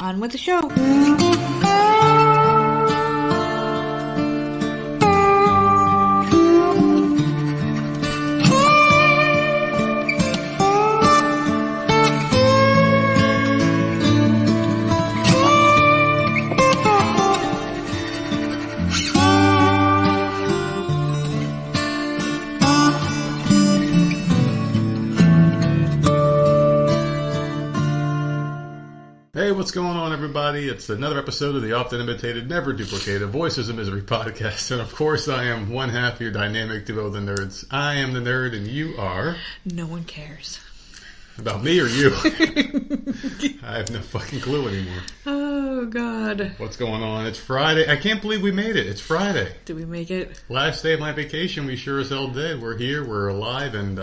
On with the show. Hey, what's going on, everybody? It's another episode of the often imitated, never duplicated Voices of Misery podcast. And of course, I am one half of your dynamic duo, the nerds. I am the nerd, and you are... No one cares. About me or you? I have no fucking clue anymore. Oh, God. What's going on? It's Friday. I can't believe we made it. It's Friday. Did we make it? Last day of my vacation, we sure as hell did. We're here, we're alive, and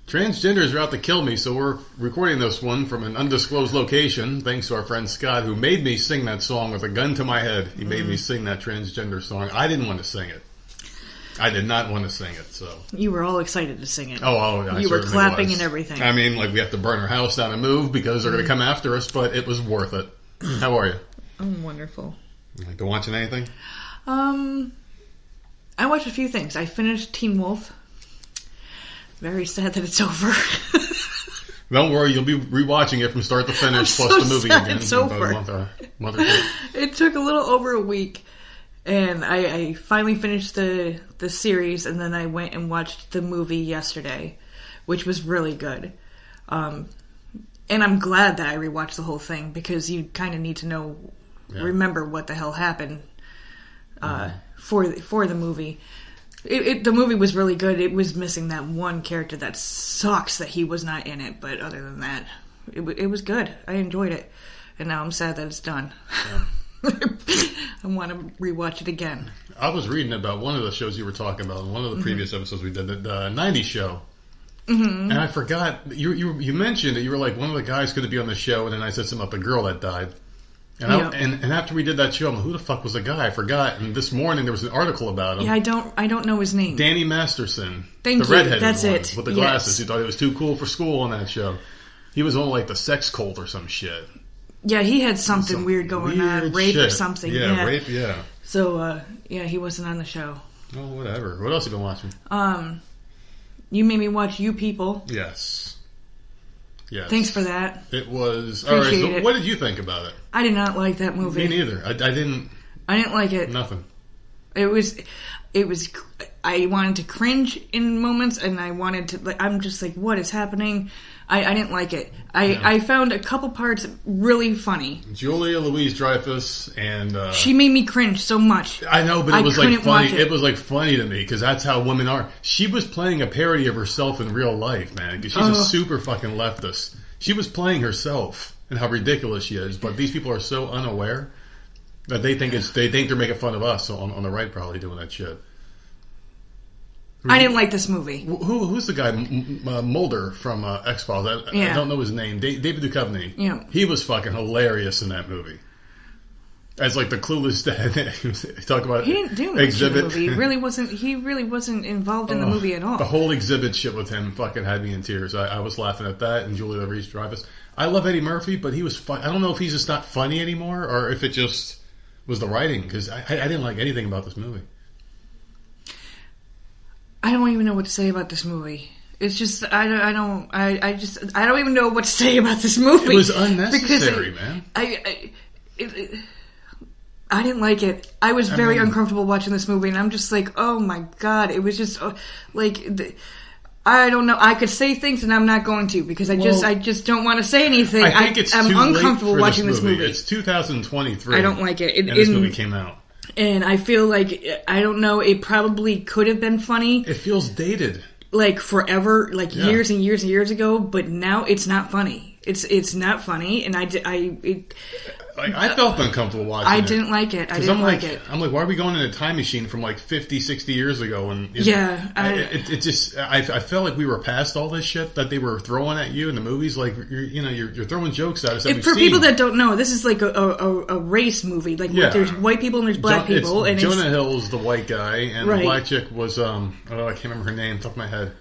transgenders are out to kill me, so we're recording this one from an undisclosed location, thanks to our friend Scott, who made me sing that song with a gun to my head. He made me sing that transgender song. I didn't want to sing it. I did not want to sing it, so... You were all excited to sing it. I You were clapping and everything. I mean, like, we have to burn our house down and move because they're going to come after us, but it was worth it. How are you? I'm wonderful. Like, been watching anything? I watched a few things. I finished Teen Wolf. Very sad that it's over. Don't worry, you'll be rewatching it from start to finish, plus the movie again. It's over. Month or two. It took a little over a week, and I finally finished the series, and then I went and watched the movie yesterday, which was really good. And I'm glad that I rewatched the whole thing, because you kind of need to remember what the hell happened for the movie. The movie was really good. It was missing that one character that sucks that he was not in it. But other than that, it was good. I enjoyed it. And now I'm sad that it's done. Yeah. I want to rewatch it again. I was reading about one of the shows you were talking about in one of the previous episodes we did, the 90s show. Mm-hmm. And I forgot, you mentioned that you were like, one of the guys could be on the show, and then I said something about the girl that died. And and after we did that show, I'm like, who the fuck was the guy? I forgot. And this morning there was an article about him. Yeah, I don't know his name. Danny Masterson. Thank the you. redheaded That's one it. With the glasses. He thought he was too cool for school on that show. He was on like the sex cult or some shit. Yeah, he had something weird going on. Rape shit. or something. Yeah, rape, yeah. So, he wasn't on the show. Oh, whatever. What else have you been watching? You made me watch You People. Yes. Thanks for that. It was... Appreciate alright, so it. what did you think about it? I did not like that movie. Me neither. I didn't like it. Nothing. It was... I wanted to cringe in moments, and I wanted to... I'm just like, what is happening? I didn't like it. I found a couple parts really funny. Julia Louis-Dreyfus and... she made me cringe so much. I know, but it was like funny. It was like funny to me, because that's how women are. She was playing a parody of herself in real life, man, because she's a super fucking leftist. She was playing herself and how ridiculous she is, but these people are so unaware that they think they're making fun of us on the right, probably doing that shit. I didn't like this movie. Who's the guy? Mulder from X-Files. I don't know his name. David Duchovny. Yeah. He was fucking hilarious in that movie. As like the clueless dad. Talk about he didn't do much Exhibit. In the movie. He really wasn't involved in the movie at all. The whole Exhibit shit with him fucking had me in tears. I was laughing at that, and Julia Louis-Dreyfus. I love Eddie Murphy, but he was I don't know if he's just not funny anymore, or if it just was the writing, because I didn't like anything about this movie. I don't even know what to say about this movie. It's just I don't even know what to say about this movie. It was unnecessary, man. I didn't like it. I was very uncomfortable watching this movie, and I'm just like, oh my god, it was just I don't know. I could say things, and I'm not going to, because I just don't want to say anything. I think I'm uncomfortable watching this movie. It's 2023. I don't like it. And this movie came out. And I feel like, I don't know, it probably could have been funny. It feels dated. Like forever, years and years and years ago, but now it's not funny. It's not funny, and I felt uncomfortable watching it. I didn't like it. I didn't like it. I'm like, why are we going in a time machine from 50, 60 years ago? And I felt like we were past all this shit that they were throwing at you in the movies. Like, you're throwing jokes at us. For people that don't know, this is like a race movie. There's white people and there's black people. And Jonah Hill's the white guy, and the black chick was I can't remember her name, top of my head.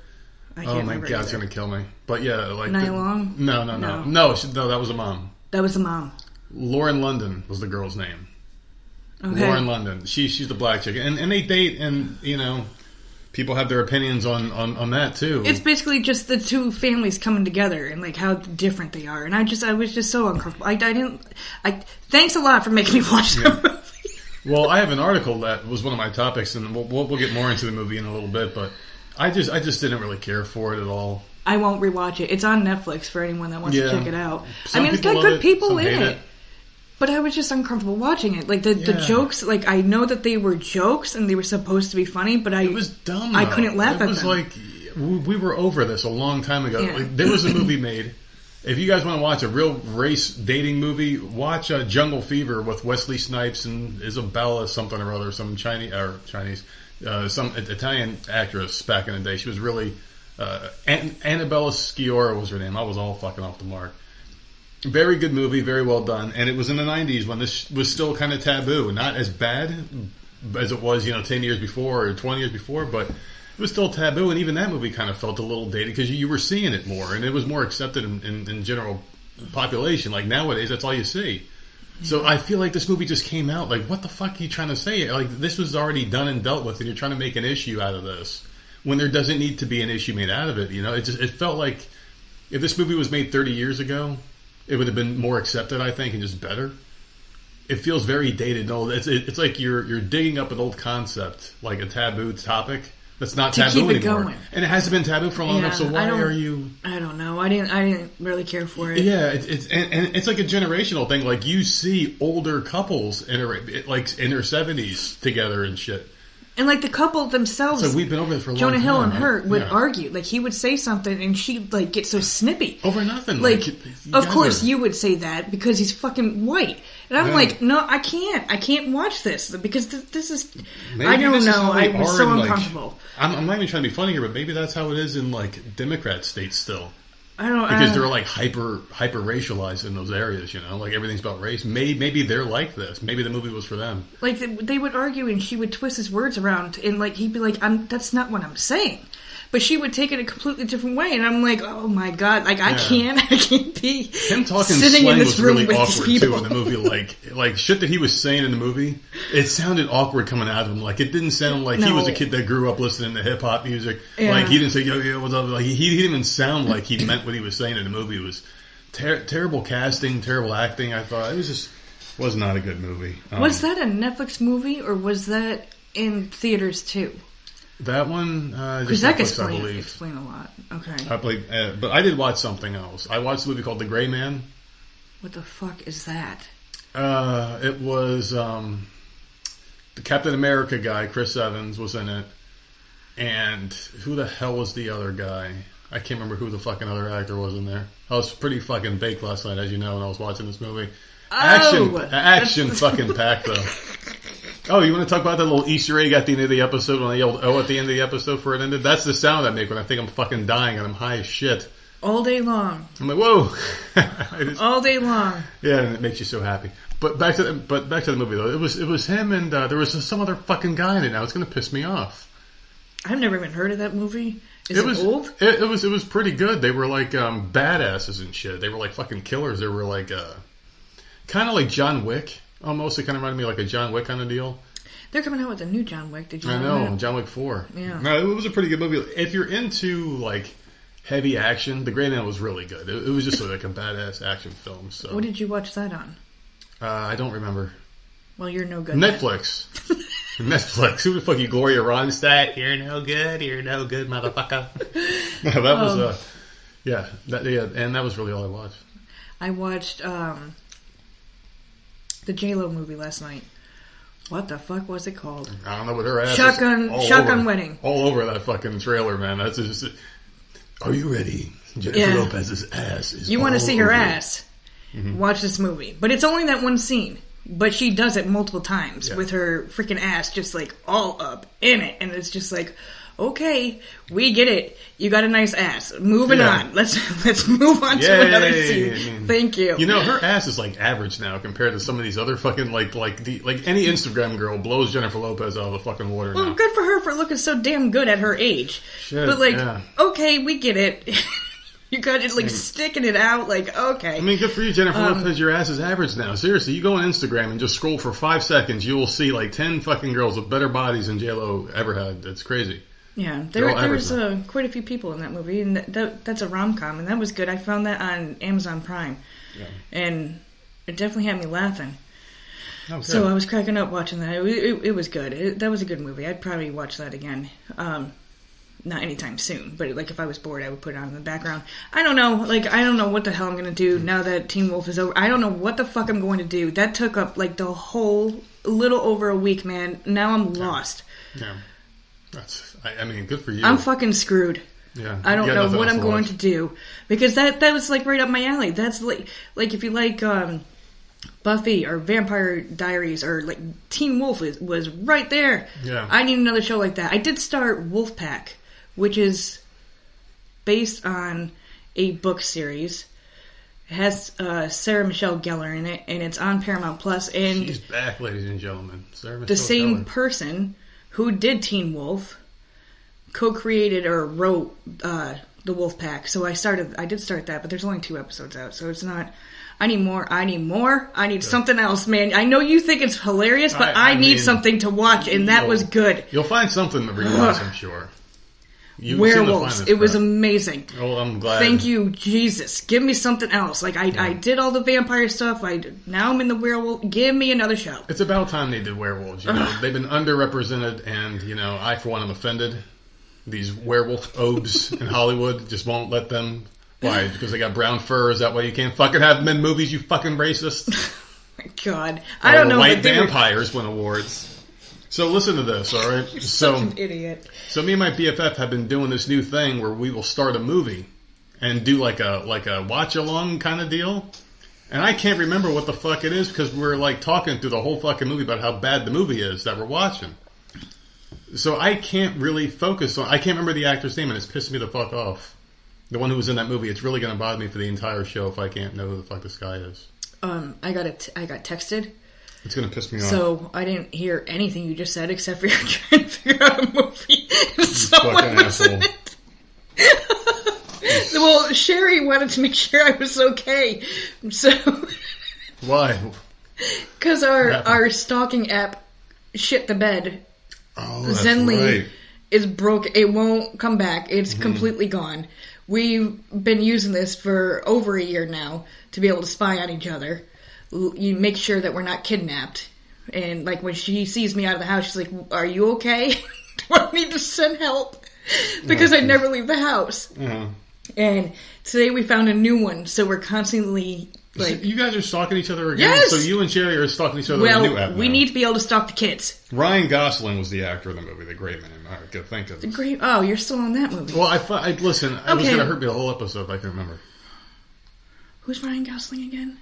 Oh my god, it's gonna kill me. But yeah, Nia Long? No, that was a mom. That was the mom. Lauren London was the girl's name. Okay. Lauren London. She's the black chick. And they date, and, you know, people have their opinions on that, too. It's basically just the two families coming together and, like, how different they are. And I was just so uncomfortable. Thanks a lot for making me watch the movie. Well, I have an article that was one of my topics, and we'll get more into the movie in a little bit, but I just didn't really care for it at all. I won't rewatch it. It's on Netflix for anyone that wants to check it out. Some it's got good people in it. But I was just uncomfortable watching it. Like, the jokes, like, I know that they were jokes and they were supposed to be funny, but it was dumb, I couldn't laugh at them. It was like, we were over this a long time ago. Yeah. Like, there was a movie made. If you guys want to watch a real race dating movie, watch Jungle Fever with Wesley Snipes and Isabella something or other, some some Italian actress back in the day. She was really, Annabella Sciorra was her name. I was all fucking off the mark. Very good movie, very well done. And it was in the 90s when this was still kind of taboo. Not as bad as it was, 10 years before or 20 years before, but it was still taboo, and even that movie kind of felt a little dated because you were seeing it more, and it was more accepted in general population. Like nowadays, that's all you see. So I feel like this movie just came out. Like, what the fuck are you trying to say? Like, this was already done and dealt with, and you're trying to make an issue out of this when there doesn't need to be an issue made out of it. It felt like if this movie was made 30 years ago, it would have been more accepted, I think, and just better. It feels very dated and old. It's like you're digging up an old concept, like a taboo topic. That's not taboo anymore. Going. And it hasn't been taboo for long enough, so why are you... I don't know. I didn't really care for it. Yeah, it's like a generational thing. Like, you see older couples in their 70s together and shit. And, like, the couple themselves... So we've been over this for a long Jonah time. Hill and her would argue. Like, he would say something, and she'd, like, get so snippy. Over nothing. Like, of course you would say that because he's fucking white. And I'm like, no, I can't. I can't watch this because this is... Maybe I don't know. I was so uncomfortable. I'm not even trying to be funny here, but maybe that's how it is in, like, Democrat states still. I don't... Because they're, like, hyper racialized in those areas, Like, everything's about race. Maybe they're like this. Maybe the movie was for them. Like, they would argue, and she would twist his words around, and, like, he'd be like, that's not what I'm saying. But she would take it a completely different way, and I'm like, oh my god, like, I can't be him talking sitting slang in this was room really with awkward, these people. too, in the movie. Like, shit that he was saying in the movie, it sounded awkward coming out of him. Like, it didn't sound like he was a kid that grew up listening to hip-hop music. Yeah. Like, he didn't say, yo, what's up? Like, he didn't even sound like he meant what he was saying in the movie. It was terrible casting, terrible acting, I thought. It was not a good movie. Was that a Netflix movie, or was that in theaters, too? That one, because that could explain a lot. Okay. But I did watch something else. I watched a movie called The Gray Man. What the fuck is that? It was the Captain America guy, Chris Evans, was in it. And who the hell was the other guy? I can't remember who the fucking other actor was in there. I was pretty fucking baked last night, as you know, when I was watching this movie. Action fucking packed, though. Oh, you want to talk about that little Easter egg at the end of the episode when I yelled "oh" at the end of the episode for it ended? That's the sound I make when I think I'm fucking dying and I'm high as shit. All day long. I'm like, whoa. All day long. Yeah, and it makes you so happy. But back to the movie though. It was him and there was some other fucking guy in it. Now it's going to piss me off. I've never even heard of that movie. Is it old? It was pretty good. They were like badasses and shit. They were like fucking killers. They were like kind of like John Wick. Almost, it kind of reminded me like a John Wick kind of deal. They're coming out with a new John Wick. Did you know? I know, that? John Wick 4. Yeah. No, it was a pretty good movie. If you're into like heavy action, The Gray Man was really good. It was just like a badass action film. So. What did you watch that on? I don't remember. Well, you're no good. Netflix. Netflix. Who the fuck you, Gloria Ronstadt? You're no good, motherfucker. No, that was and that was really all I watched. I watched the J-Lo movie last night. What the fuck was it called? I don't know what her ass Shotgun Wedding. All over that fucking trailer, man. That's just... Are you ready? Jennifer Lopez's ass is You want to see her ass? Mm-hmm. Watch this movie. But it's only that one scene. But she does it multiple times with her freaking ass just like all up in it. And it's just like, okay, we get it. You got a nice ass. Moving on. Let's move on to another scene. I mean, thank you. You know, her ass is like average now compared to some of these other fucking like any Instagram girl blows Jennifer Lopez out of the fucking water now. Well, good for her for looking so damn good at her age. Shit, but okay, we get it. You god, it's like sticking it out, like, okay. I mean, good for you, Jennifer Lopez. Your ass is average now. Seriously, you go on Instagram and just scroll for 5 seconds, you will see like 10 fucking girls with better bodies than J-Lo ever had. It's crazy. Yeah, there was quite a few people in that movie, and that's a rom-com, and that was good. I found that on Amazon Prime, and it definitely had me laughing. Oh, so I was cracking up watching that. It was good. That was a good movie. I'd probably watch that again. Not anytime soon, but like if I was bored, I would put it on in the background. I don't know. Like, I don't know what the hell I'm going to do now that Teen Wolf is over. I don't know what the fuck I'm going to do. That took up like the whole little over a week, man. Now I'm lost. Yeah. I mean, good for you. I'm fucking screwed. Yeah. I don't know what I'm going to do. Because that was like right up my alley. That's like if you like Buffy or Vampire Diaries or like Teen Wolf was right there. Yeah. I need another show like that. I did start Wolfpack, which is based on a book series. It has Sarah Michelle Gellar in it, and it's on Paramount Plus. And she's back, ladies and gentlemen. The same person who did Teen Wolf co-created or wrote the Wolfpack. So I did start that, but there's only 2 episodes out, so it's not. I need more. I need something else, man. I know you think it's hilarious, but I need something to watch, and that was good. You'll find something to rewatch, I'm sure. Werewolves. It was amazing. Oh, I'm glad. Thank you, Jesus. Give me something else. Like, I did all the vampire stuff. Now I'm in the werewolf. Give me another show. It's about time they did werewolves. You know, they've been underrepresented, and, you know, I, for one, am offended. These werewolf obes in Hollywood just won't let them. Why? Because they got brown fur? Is that why you can't fucking have them in movies, you fucking racist? My God. I don't know. White vampires win awards. So listen to this, all right? You're such an idiot. So me and my BFF have been doing this new thing where we will start a movie and do like a watch-along kind of deal. And I can't remember what the fuck it is because we're like talking through the whole fucking movie about how bad the movie is that we're watching. So I can't really focus on... I can't remember the actor's name and it's pissing me the fuck off. The one who was in that movie. It's really going to bother me for the entire show if I can't know who the fuck this guy is. I got texted. It's going to piss me off. So I didn't hear anything you just said except for you're trying to figure out a movie. Fucking asshole. Well, Sherry wanted to make sure I was okay. So why? Because our stalking app shit the bed. Oh, that's Zenly right. is broke. It won't come back. It's completely gone. We've been using this for over a year now to be able to spy on each other. You make sure that we're not kidnapped. And like when she sees me out of the house, she's like, "Are you okay? Do I need to send help?" Because I never leave the house. Yeah. And today we found a new one, so we're constantly like... So you guys are stalking each other again? Yes! So you and Sherry are stalking each other with a new app now. We need to be able to stalk the kids. Ryan Gosling was the actor in the movie, the great man. All right, good, thank you. Oh, you're still on that movie. Well, listen, it was going to hurt me the whole episode if I can remember. Who's Ryan Gosling again?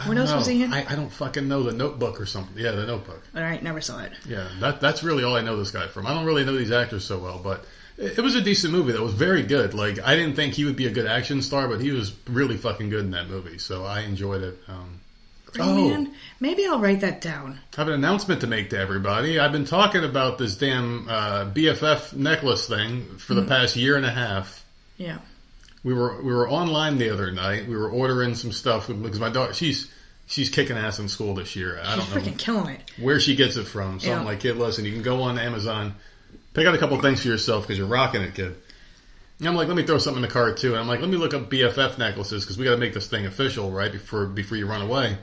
What else was he in? I don't fucking know. The Notebook or something. Yeah, The Notebook. All right, never saw it. Yeah, that's really all I know this guy from. I don't really know these actors so well, but it was a decent movie that was very good. Like, I didn't think he would be a good action star, but he was really fucking good in that movie, so I enjoyed it. Great man. Maybe I'll write that down. I have an announcement to make to everybody. I've been talking about this damn BFF necklace thing for the past year and a half. Yeah. We were online the other night. We were ordering some stuff because my daughter, she's kicking ass in school this year. I don't know freaking killing it. Where she gets it from. So I'm like, kid, listen, you can go on Amazon, pick out a couple things for yourself because you're rocking it, kid. And I'm like, let me throw something in the cart too. And I'm like, let me look up BFF necklaces because we got to make this thing official, right? Before you run away.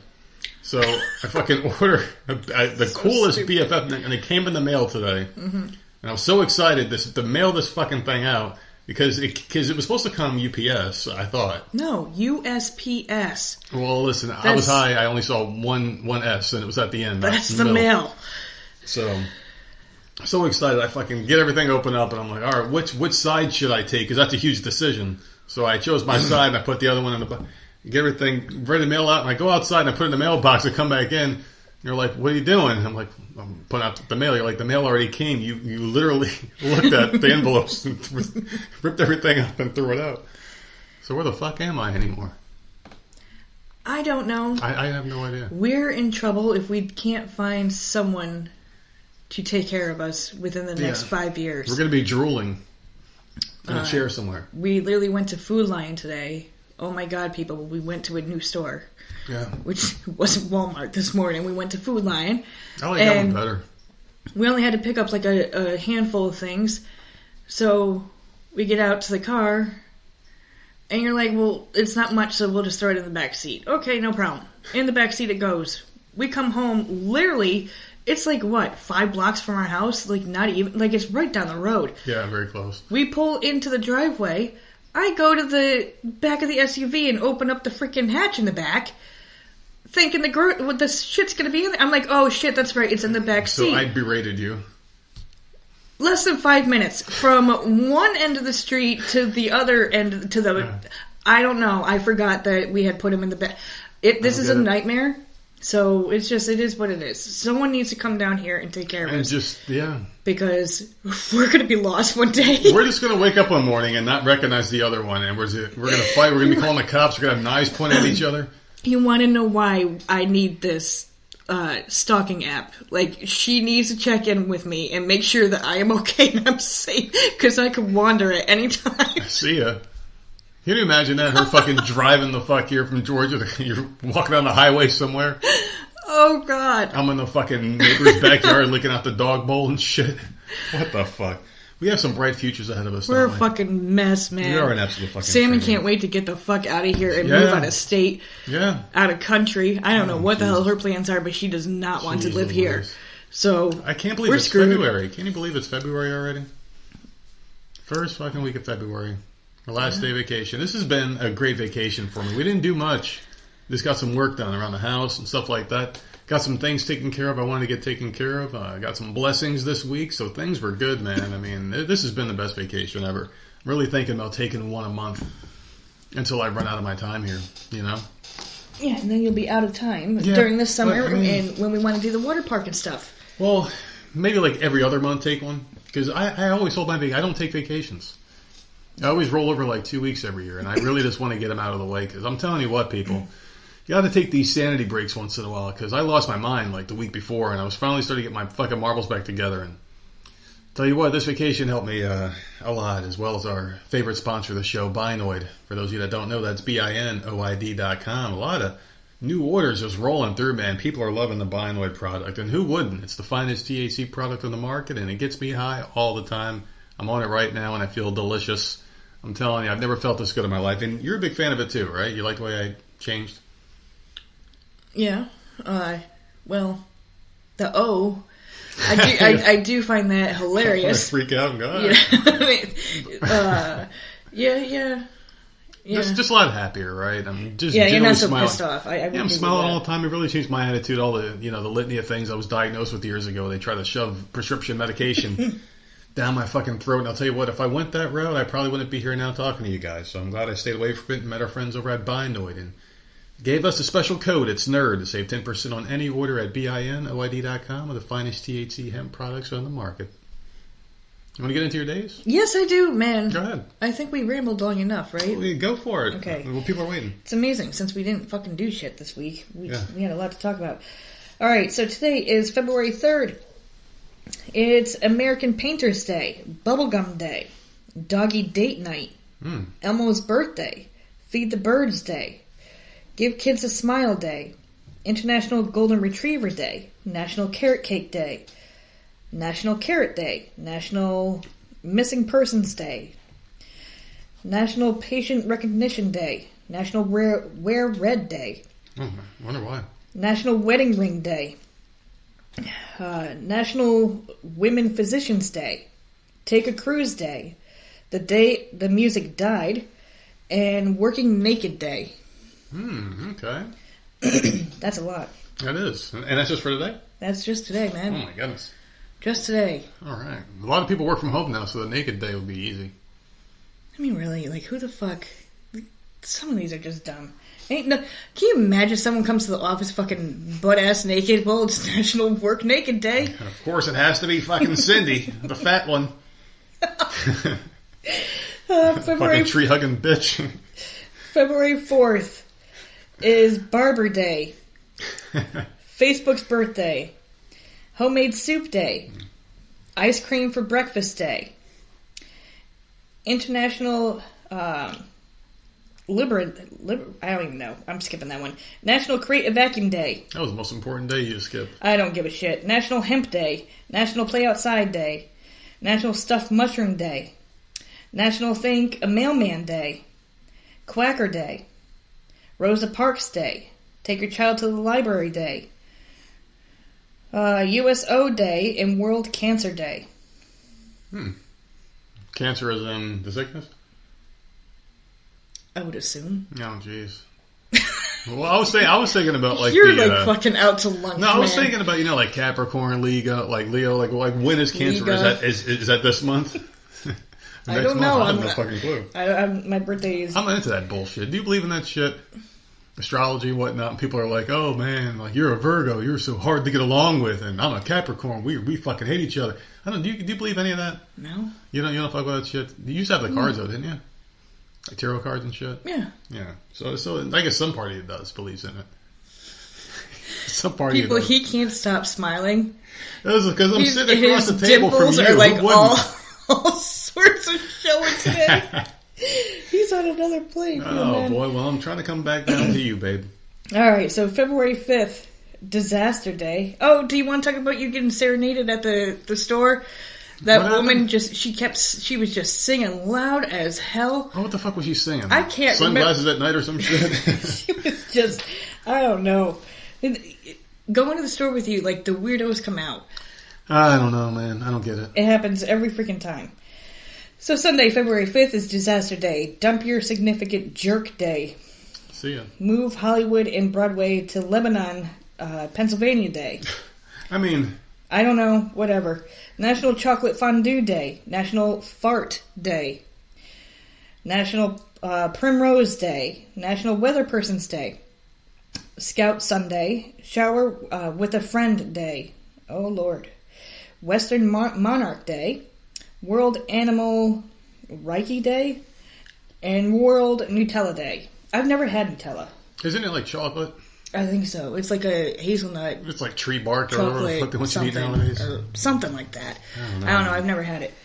So I fucking order the coolest stupid. BFF necklace, and it came in the mail today. Mm-hmm. And I was so excited to mail this fucking thing out. Because it was supposed to come UPS, I thought. No, USPS. Well, listen, I was high. I only saw one S, and it was at the end. That's the mail. So excited. I fucking get everything open up, and I'm like, all right, which side should I take? Because that's a huge decision. So I chose my side, and I put the other one in the... Get everything ready to mail out, and I go outside, and I put it in the mailbox, and come back in. You're like, what are you doing? I'm like, I'm putting out the mail. You're like, the mail already came. You literally looked at the envelopes and ripped everything up and threw it out. So where the fuck am I anymore? I don't know. I have no idea. We're in trouble if we can't find someone to take care of us within the next 5 years. We're going to be drooling. In a chair somewhere. We literally went to Food Lion today. Oh my god, people, we went to a new store. Yeah. Which wasn't Walmart this morning. We went to Food Lion. I like that one better. We only had to pick up like a handful of things. So we get out to the car, and you're like, well, it's not much, so we'll just throw it in the back seat. Okay, no problem. In the back seat it goes. We come home, literally, it's like, what, 5 blocks from our house? Like, not even, like, it's right down the road. Yeah, very close. We pull into the driveway. I go to the back of the SUV and open up the freaking hatch in the back, thinking the shit's gonna be in there. I'm like, oh shit, that's right, it's in the back seat. So I berated you. Less than 5 minutes from one end of the street to the other end to the. I don't know. I forgot that we had put him in the back. This is a nightmare. So it is what it is. Someone needs to come down here and take care of us. Because we're going to be lost one day. We're just going to wake up one morning and not recognize the other one, and we're going to fight. We're going to be calling the cops. We're going to have knives pointed at each other. You want to know why I need this stalking app? Like, she needs to check in with me and make sure that I am okay and I'm safe, because I could wander at any time. See ya. Can you imagine that? Her fucking driving the fuck here from Georgia. You're walking down the highway somewhere. Oh, God. I'm in the fucking neighbor's backyard licking out the dog bowl and shit. What the fuck? We have some bright futures ahead of us. We're a fucking mess, man. We are an absolute fucking Sammy can't wait to get the fuck out of here and move out of state. Yeah. Out of country. I don't know what the hell her plans are, but she does not want to live here. So I can't believe it's February. Can you believe it's February already? First fucking week of February. The last day of vacation. This has been a great vacation for me. We didn't do much. Just got some work done around the house and stuff like that. Got some things taken care of I wanted to get taken care of. Got some blessings this week, so things were good, man. I mean, this has been the best vacation ever. I'm really thinking about taking one a month until I run out of my time here, you know? Yeah, and then you'll be out of time during the summer and when we want to do the water park and stuff. Well, maybe like every other month take one. Because I always hold my vacation. I don't take vacations. I always roll over like 2 weeks every year, and I really just want to get them out of the way. Because I'm telling you what, people, you got to take these sanity breaks once in a while. Because I lost my mind like the week before, and I was finally starting to get my fucking marbles back together. And tell you what, this vacation helped me a lot, as well as our favorite sponsor of the show, Binoid. For those of you that don't know, that's BINOID.com. A lot of new orders just rolling through, man. People are loving the Binoid product, and who wouldn't? It's the finest THC product on the market, and it gets me high all the time. I'm on it right now, and I feel delicious. I'm telling you, I've never felt this good in my life. And you're a big fan of it too, right? You like the way I changed? Yeah. Well, the O. I do find that hilarious. I freak out and go. Yeah. Just a lot happier, right? I'm just you're not so smiling. Pissed off. I'm smiling all the time. It really changed my attitude. All the the litany of things I was diagnosed with years ago. They try to shove prescription medication down my fucking throat. And I'll tell you what, if I went that route, I probably wouldn't be here now talking to you guys. So I'm glad I stayed away from it and met our friends over at Binoid and gave us a special code. It's NERD to save 10% on any order at BINOID.com with the finest THC hemp products on the market. You want to get into your days? Yes, I do, man. Go ahead. I think we rambled long enough, right? Well, go for it. Okay. Well, people are waiting. It's amazing, since we didn't fucking do shit this week. We had a lot to talk about. Alright, so today is February 3rd. It's American Painters Day, Bubblegum Day, Doggy Date Night, Elmo's Birthday, Feed the Birds Day, Give Kids a Smile Day, International Golden Retriever Day, National Carrot Cake Day, National Carrot Day, National Missing Persons Day, National Patient Recognition Day, National Wear Red Day. Oh, I wonder why. National Wedding Ring Day, National Women Physicians Day, Take a Cruise Day, the day the music died, and Working Naked Day. Okay. That's a lot. That is. And that's just for today? That's just today, man. Oh my goodness. Just today. Alright. A lot of people work from home now, so the naked day will be easy. I mean, really, like, who the fuck? Some of these are just dumb. Can you imagine someone comes to the office fucking butt-ass naked? Well, it's National Work Naked Day. And of course, it has to be fucking Cindy, the fat one. Fucking tree-hugging bitch. February 4th is Barber Day. Facebook's birthday. Homemade Soup Day. Ice Cream for Breakfast Day. International I don't even know. I'm skipping that one. National Create a Vacuum Day. That was the most important day you skipped. I don't give a shit. National Hemp Day. National Play Outside Day. National Stuffed Mushroom Day. National Thank a Mailman Day. Quacker Day. Rosa Parks Day. Take your child to the library day. USO Day and World Cancer Day. Cancer is in the sickness? I would assume. Oh, jeez. Well, I was thinking about like you're like fucking out to lunch. No, I was thinking about like Capricorn, Leo, like when is Cancer? Is that this month? I don't know. I have no fucking clue. My birthday is. I'm not into that bullshit. Do you believe in that shit? Astrology and whatnot. And people are like, "Oh man, like you're a Virgo, you're so hard to get along with," and I'm a Capricorn. We fucking hate each other. I don't. Do you believe any of that? No. You don't fuck with that shit. You used to have the cards though, didn't you? Like tarot cards and shit? Yeah. Yeah. So I guess some party believes in it. Some party people, he can't stop smiling. That's because I'm sitting across the table from you. His dimples are like all sorts of showing today. He's on another plane. Oh, boy. Well, I'm trying to come back down to you, babe. All right. So February 5th, Disaster Day. Oh, do you want to talk about you getting serenaded at the store? That woman she was just singing loud as hell. Oh, what the fuck was she singing? I can't Sunglasses at night or some shit? She was just, I don't know. Going to the store with you, like the weirdos come out. I don't know, man. I don't get it. It happens every freaking time. So Sunday, February 5th is Disaster Day. Dump your significant jerk day. See ya. Move Hollywood and Broadway to Lebanon, Pennsylvania Day. I don't know. Whatever. National Chocolate Fondue Day. National Fart Day. National Primrose Day. National Weather Person's Day. Scout Sunday. Shower with a Friend Day. Oh, Lord. Western Monarch Day. World Animal Reiki Day. And World Nutella Day. I've never had Nutella. Isn't it like chocolate? I think so. It's like a hazelnut. It's like tree bark or whatever the fuck you eat nowadays. Or something like that. I don't know. I've never had it.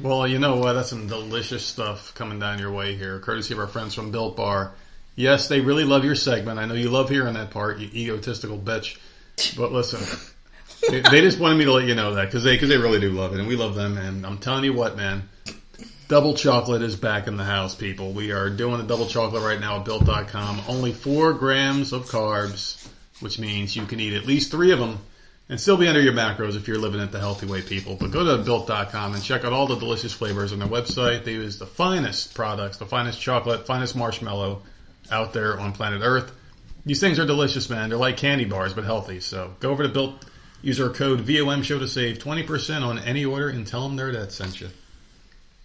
Well, you know what? That's some delicious stuff coming down your way here, courtesy of our friends from Built Bar. Yes, they really love your segment. I know you love hearing that part, you egotistical bitch. But listen, they just wanted me to let you know that because they really do love it, and we love them. And I'm telling you what, man. Double chocolate is back in the house, people. We are doing a double chocolate right now at Built.com. Only 4 grams of carbs, which means you can eat at least 3 of them and still be under your macros if you're living it the healthy way, people. But go to Built.com and check out all the delicious flavors on their website. They use the finest products, the finest chocolate, finest marshmallow out there on planet Earth. These things are delicious, man. They're like candy bars, but healthy. So go over to Built, use our code VOMSHOW to save 20% on any order, and tell them their dad sent you.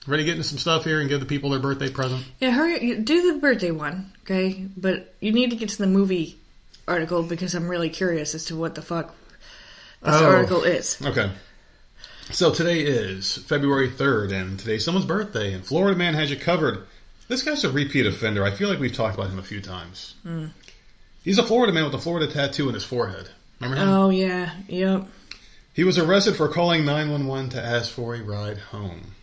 Ready to get into some stuff here and give the people their birthday present? Yeah, hurry. Do the birthday one, okay? But you need to get to the movie article because I'm really curious as to what the fuck this article is. Okay. So today is February 3rd, and today's someone's birthday, and Florida Man has you covered. This guy's a repeat offender. I feel like we've talked about him a few times. He's a Florida man with a Florida tattoo in his forehead. Remember him? Oh, yeah. Yep. He was arrested for calling 911 to ask for a ride home.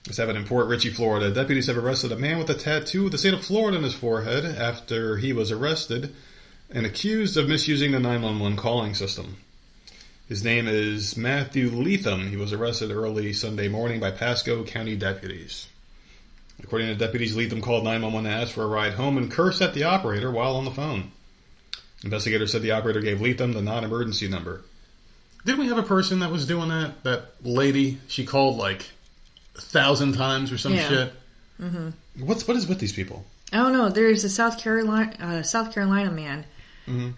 Let's have it in Port Richey, Florida. Deputies have arrested a man with a tattoo of the state of Florida on his forehead after he was arrested and accused of misusing the 911 calling system. His name is Matthew Leatham. He was arrested early Sunday morning by Pasco County deputies. According to deputies, Leatham called 911 to ask for a ride home and cursed at the operator while on the phone. Investigators said the operator gave Leatham the non-emergency number. Didn't we have a person that was doing that? That lady, she called like 1,000 times or some shit. Mm-hmm. What is with these people? I don't know. There's a South Carolina man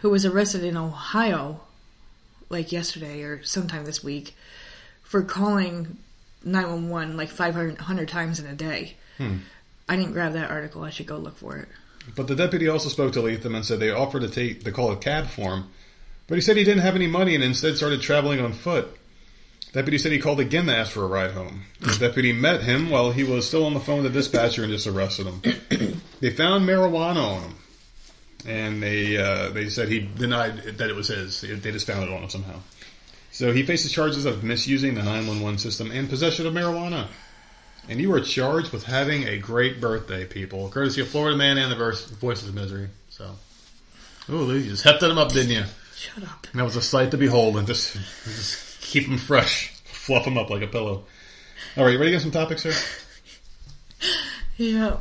who was arrested in Ohio, like yesterday or sometime this week, for calling 911 like 500 times in a day. I didn't grab that article. I should go look for it. But the deputy also spoke to Leatham and said they offered to call a cab for him, but he said he didn't have any money and instead started traveling on foot. Deputy said he called again to ask for a ride home. The deputy met him while he was still on the phone with the dispatcher and just arrested him. They found marijuana on him. And they said he denied that it was his. They just found it on him somehow. So he faces charges of misusing the 911 system and possession of marijuana. And you are charged with having a great birthday, people. Courtesy of Florida Man and the Voices of Misery. So, ooh, you just hefted them up, didn't you? Shut up. And that was a sight to behold. And just keep them fresh. Fluff them up like a pillow. All right, you ready to get some topics here? Yeah.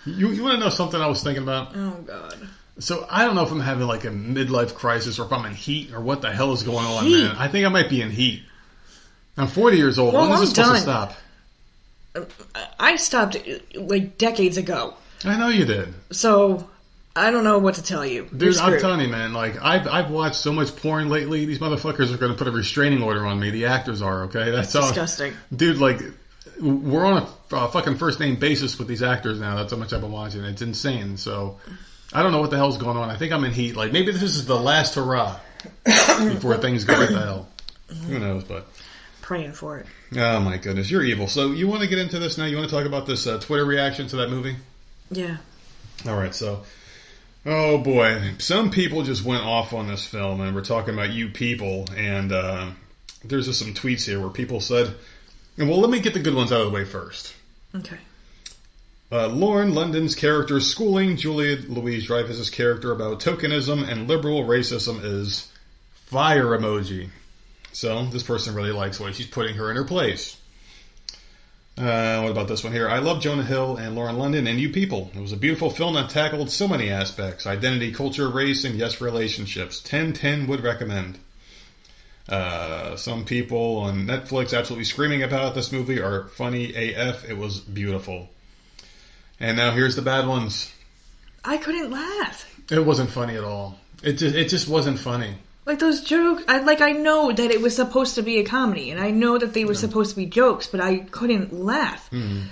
You want to know something I was thinking about? Oh, God. So, I don't know if I'm having like a midlife crisis or if I'm in heat or what the hell is going on, Heat? man. I think I might be in heat. I'm 40 years old. Well, when is this supposed done. to stop? I stopped, like, decades ago. I know you did. So, I don't know what to tell you. Dude, I'm telling you, man, like, I've watched so much porn lately, these motherfuckers are going to put a restraining order on me. The actors are, okay? That's disgusting. Dude, like, we're on a fucking first-name basis with these actors now. That's how much I've been watching. It's insane. So, I don't know what the hell's going on. I think I'm in heat. Like, maybe this is the last hurrah before things go to hell. Who knows, but... Praying for it. Oh, my goodness. You're evil. So, you want to get into this now? You want to talk about this Twitter reaction to that movie? Yeah. All right, so... Oh, boy. Some people just went off on this film, and we're talking about you people, and there's just some tweets here where people said... Well, let me get the good ones out of the way first. Okay. Lauren London's character schooling Julia Louis-Dreyfus's character about tokenism and liberal racism is fire emoji. So, this person really likes the way she's putting her in her place. What about this one here? I love Jonah Hill and Lauren London and You People. It was a beautiful film that tackled so many aspects. Identity, culture, race, and yes, relationships. 10/10 would recommend. Some people on Netflix absolutely screaming about this movie are funny AF. It was beautiful. And now here's the bad ones. I couldn't laugh. It wasn't funny at all. It just wasn't funny. Like, those jokes, I know that it was supposed to be a comedy, and I know that they were supposed to be jokes, but I couldn't laugh. Mm-hmm.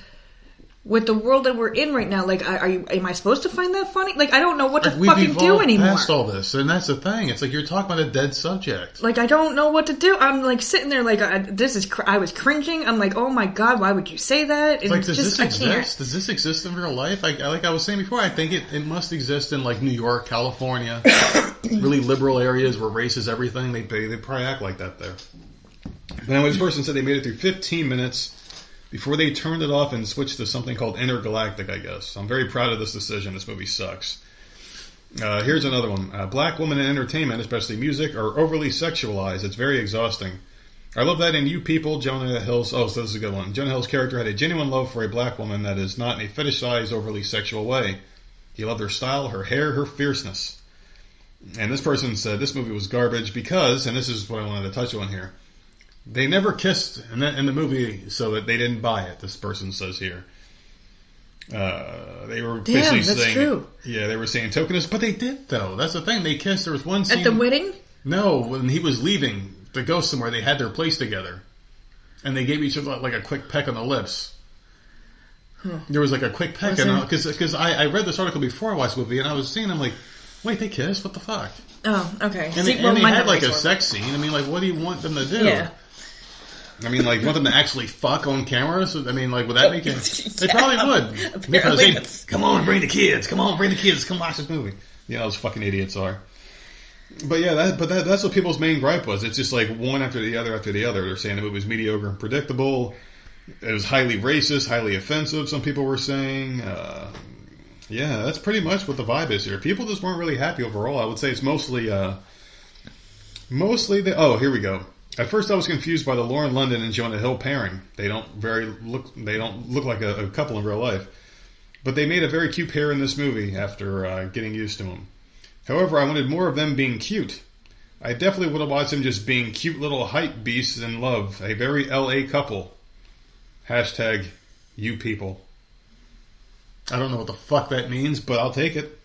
With the world that we're in right now, like, am I supposed to find that funny? Like, I don't know what to We've fucking do anymore. past all this, and that's the thing. It's like you're talking about a dead subject. Like, I don't know what to do. I'm, like, sitting there like, I was cringing. I'm like, oh my God, why would you say that? And Like, does just, this exist? Does this exist in real life? Like I was saying before, I think it must exist in, like, New York, California, really liberal areas where race is everything. They probably act like that there. Now, this person said they made it through 15 minutes before they turned it off and switched to something called Intergalactic, I guess. I'm very proud of this decision. This movie sucks. Here's another one. Black women in entertainment, especially music, are overly sexualized. It's very exhausting. I love that in You People, Jonah Hill's... Oh, so this is a good one. Jonah Hill's character had a genuine love for a black woman that is not in a fetishized, overly sexual way. He loved her style, her hair, her fierceness. And this person said this movie was garbage because, and this is what I wanted to touch on here, they never kissed in the movie, so that they didn't buy it. This person says here, they were basically saying, true. Yeah, they were saying tokenist, but they did though. That's the thing. They kissed. There was one scene At the wedding? No, when he was leaving to go somewhere, they had their place together, and they gave each other like a quick peck on the lips. Huh. There was like a quick peck, because I read this article before I watched the movie, and I was seeing, I'm like, wait, they kissed? What the fuck? Oh, okay. And they had like a sex scene. I mean, like, what do you want them to do? Yeah. I mean, like, want them to actually fuck on camera? So, I mean, like, would that make it? They probably would. Because they, come on, bring the kids. Come on, bring the kids. Come watch this movie. You know, those fucking idiots are. But yeah, that's what people's main gripe was. It's just like one after the other after the other. They're saying the movie was mediocre and predictable. It was highly racist, highly offensive, some people were saying. Yeah, that's pretty much what the vibe is here. People just weren't really happy overall. I would say it's mostly the... Oh, here we go. At first, I was confused by the Lauren London and Jonah Hill pairing. They don't look like a couple in real life, but they made a very cute pair in this movie after getting used to them. However, I wanted more of them being cute. I definitely would have watched them just being cute little hype beasts in love. A very LA couple. Hashtag You People. I don't know what the fuck that means, but I'll take it.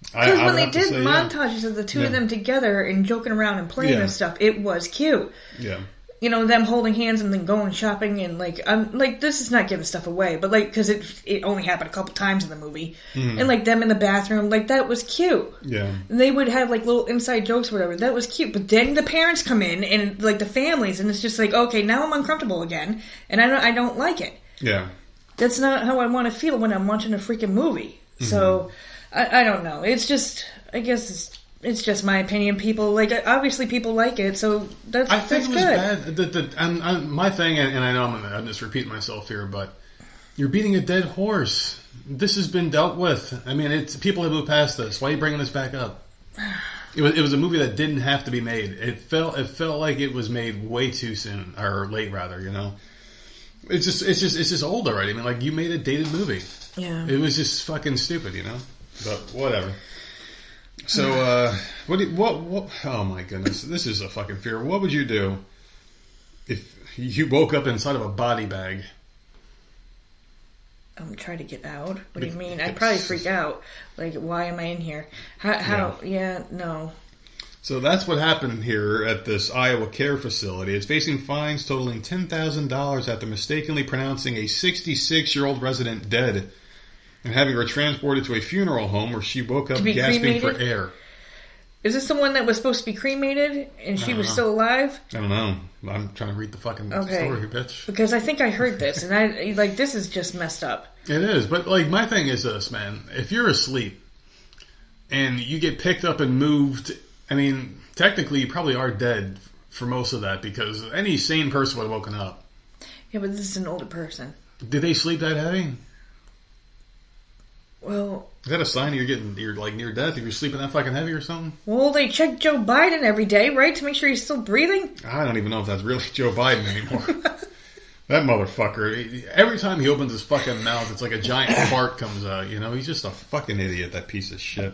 Because when they did montages of the two of them together and joking around and playing and stuff, it was cute. Yeah. You know, them holding hands and then going shopping and I'm like, this is not giving stuff away, but like, because it only happened a couple times in the movie. Mm. And like them in the bathroom, like that was cute. Yeah. And they would have like little inside jokes or whatever. That was cute. But then the parents come in and like the families, and it's just like, okay, now I'm uncomfortable again, and I don't like it. Yeah. That's not how I want to feel when I'm watching a freaking movie. Mm-hmm. So, I don't know. It's just, I guess it's just my opinion. People, like, obviously people like it, so that's good. I think it was bad. My thing, and I know I'm just repeating myself here, but You're beating a dead horse. This has been dealt with. I mean, people have moved past this. Why are you bringing this back up? It was a movie that didn't have to be made. It felt like it was made way too soon, or late rather. You know, it's just old already. I mean, like, you made a dated movie. Yeah. It was just fucking stupid, you know. But whatever. So, what? Oh my goodness, this is a fucking fear. What would you do if you woke up inside of a body bag? I'm trying to get out. What do you mean? I'd probably freak out. Like, why am I in here? How? Yeah, no. So that's what happened here at this Iowa care facility. It's facing fines totaling $10,000 after mistakenly pronouncing a 66-year-old resident dead and having her transported to a funeral home where she woke up gasping for air. Is this the one that was supposed to be cremated and she was still alive? I don't know. I'm trying to read the fucking story, bitch. Because I think I heard this, and this is just messed up. It is, but like, my thing is this, man. If you're asleep and you get picked up and moved, I mean, technically you probably are dead for most of that, because any sane person would have woken up. Yeah, but this is an older person. Did they sleep that heavy? Well, is that a sign you're like near death if you're sleeping that fucking heavy or something? Well, they check Joe Biden every day, right, to make sure he's still breathing? I don't even know if that's really Joe Biden anymore. That motherfucker, every time he opens his fucking mouth, it's like a giant fart comes out, you know? He's just a fucking idiot, that piece of shit.